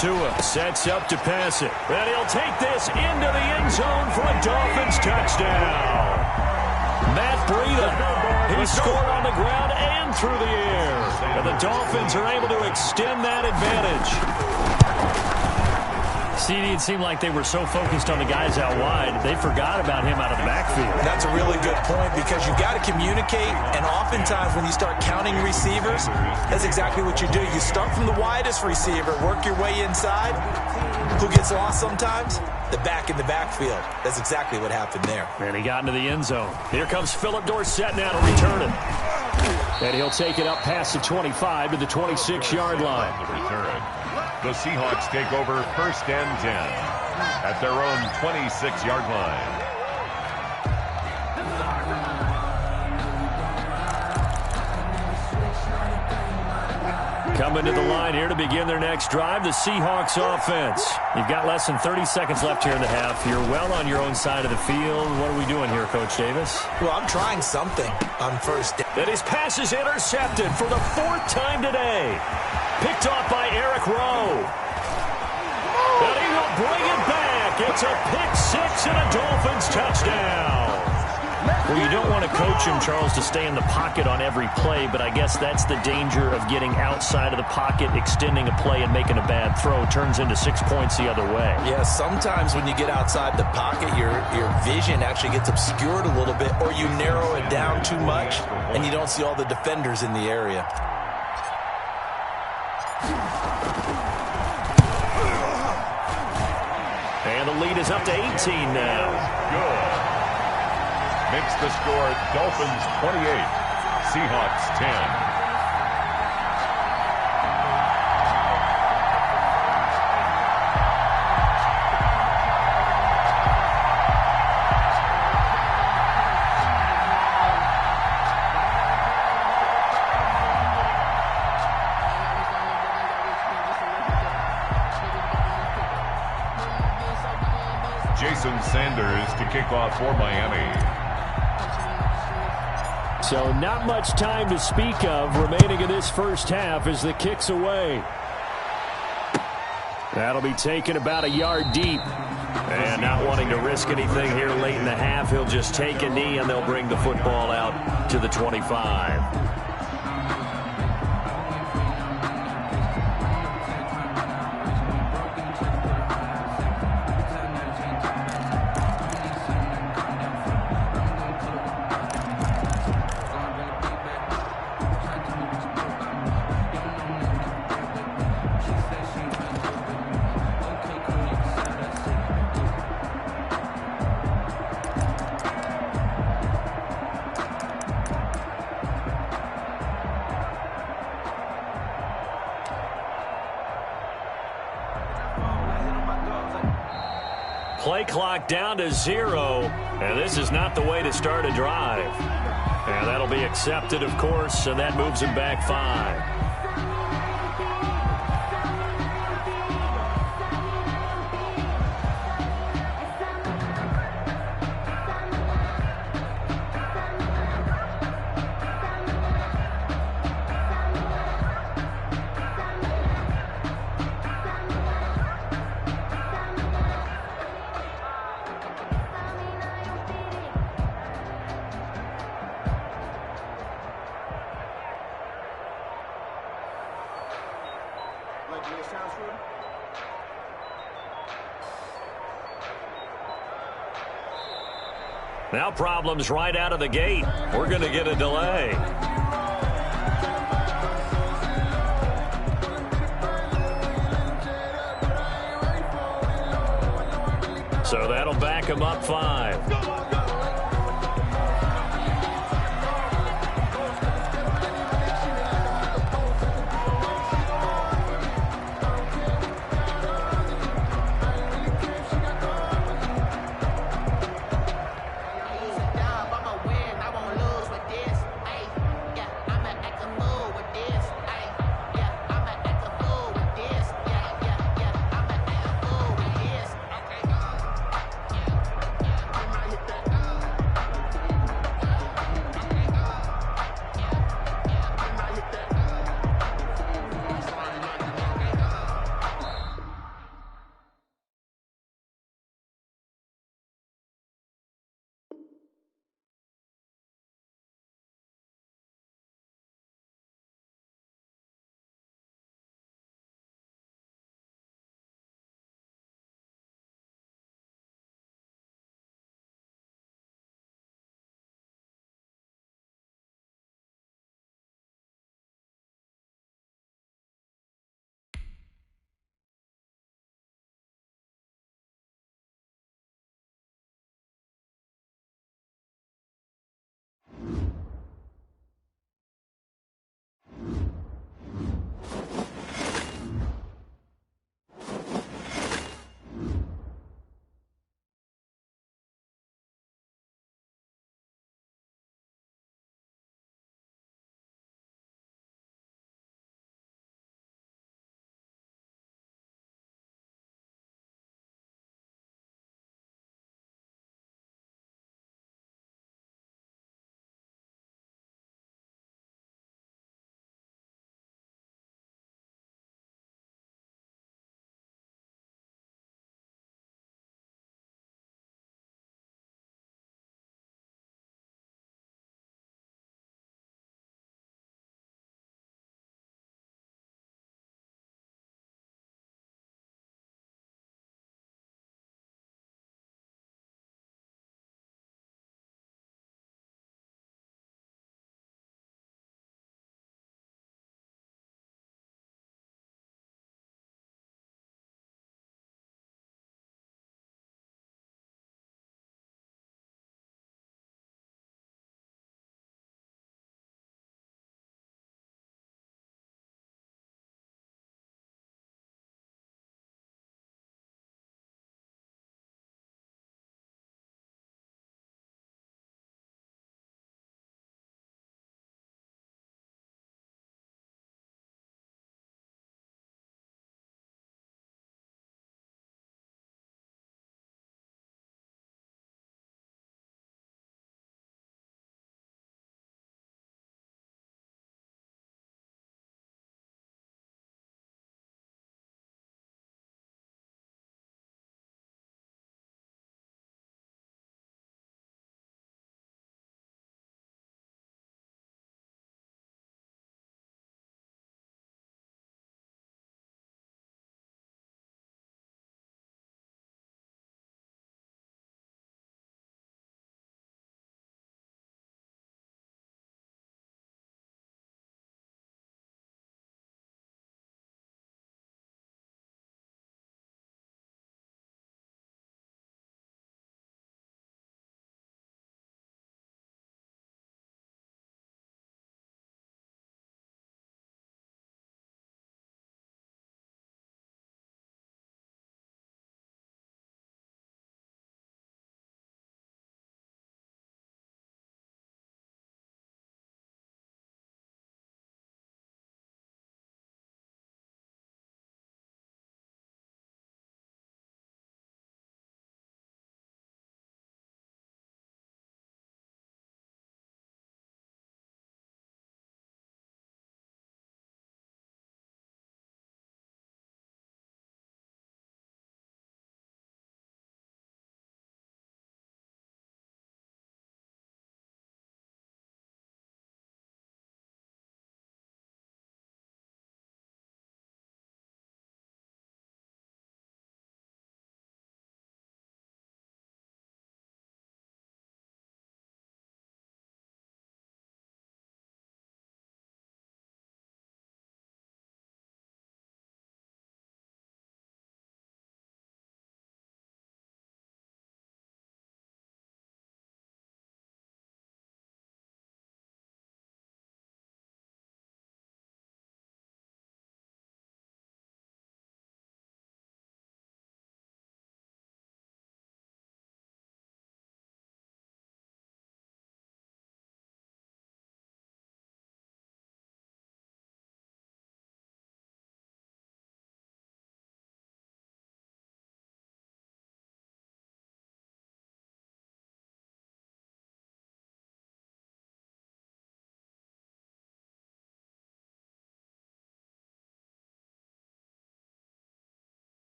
Speaker 5: Tua sets up to pass it. And he'll take this into the end zone for a Dolphins touchdown. Matt Breida, he scored on the ground and through the air. And the Dolphins are able to extend that advantage. CD, it seemed like they were so focused on the guys out wide, they forgot about him out of the backfield.
Speaker 3: That's a really good point because you got to communicate, and oftentimes when you start counting receivers, that's exactly what you do. You start from the widest receiver, work your way inside. Who gets lost sometimes? The back in the backfield. That's exactly what happened there.
Speaker 5: And he got into the end zone. Here comes Phillip Dorsett now to return it. And he'll take it up past the 25 to the 26-yard line.
Speaker 2: The Seahawks take over 1st and 10 at their own 26-yard line.
Speaker 5: Coming to the line here to begin their next drive, the Seahawks offense. You've got less than 30 seconds left here in the half. You're well on your own side of the field. What are we doing here, Coach Davis?
Speaker 3: Well, I'm trying something on first down.
Speaker 5: And his pass is intercepted for the 4th time today. Picked off by Eric Rowe. And he will bring it back. It's a pick-6 and a Dolphins touchdown. Well, you don't want to coach him, Charles, to stay in the pocket on every play, but I guess that's the danger of getting outside of the pocket, extending a play, and making a bad throw. Turns into 6 points the other way.
Speaker 3: Yeah, sometimes when you get outside the pocket, your vision actually gets obscured a little bit, or you narrow it down too much, and you don't see all the defenders in the area.
Speaker 5: And the lead is up to 18 now.
Speaker 2: Good. Makes the score Dolphins 28, Seahawks 10. Jason Sanders to kick off for Miami.
Speaker 5: So not much time to speak of remaining in this first half as the kick's away. That'll be taken about a yard deep. And not wanting to risk anything here late in the half, he'll just take a knee and they'll bring the football out to the 25. Play clock down to 0, and this is not the way to start a drive. And that'll be accepted, of course, and that moves him back 5. Now problems right out of the gate. We're going to get a delay. So that'll back him up 5.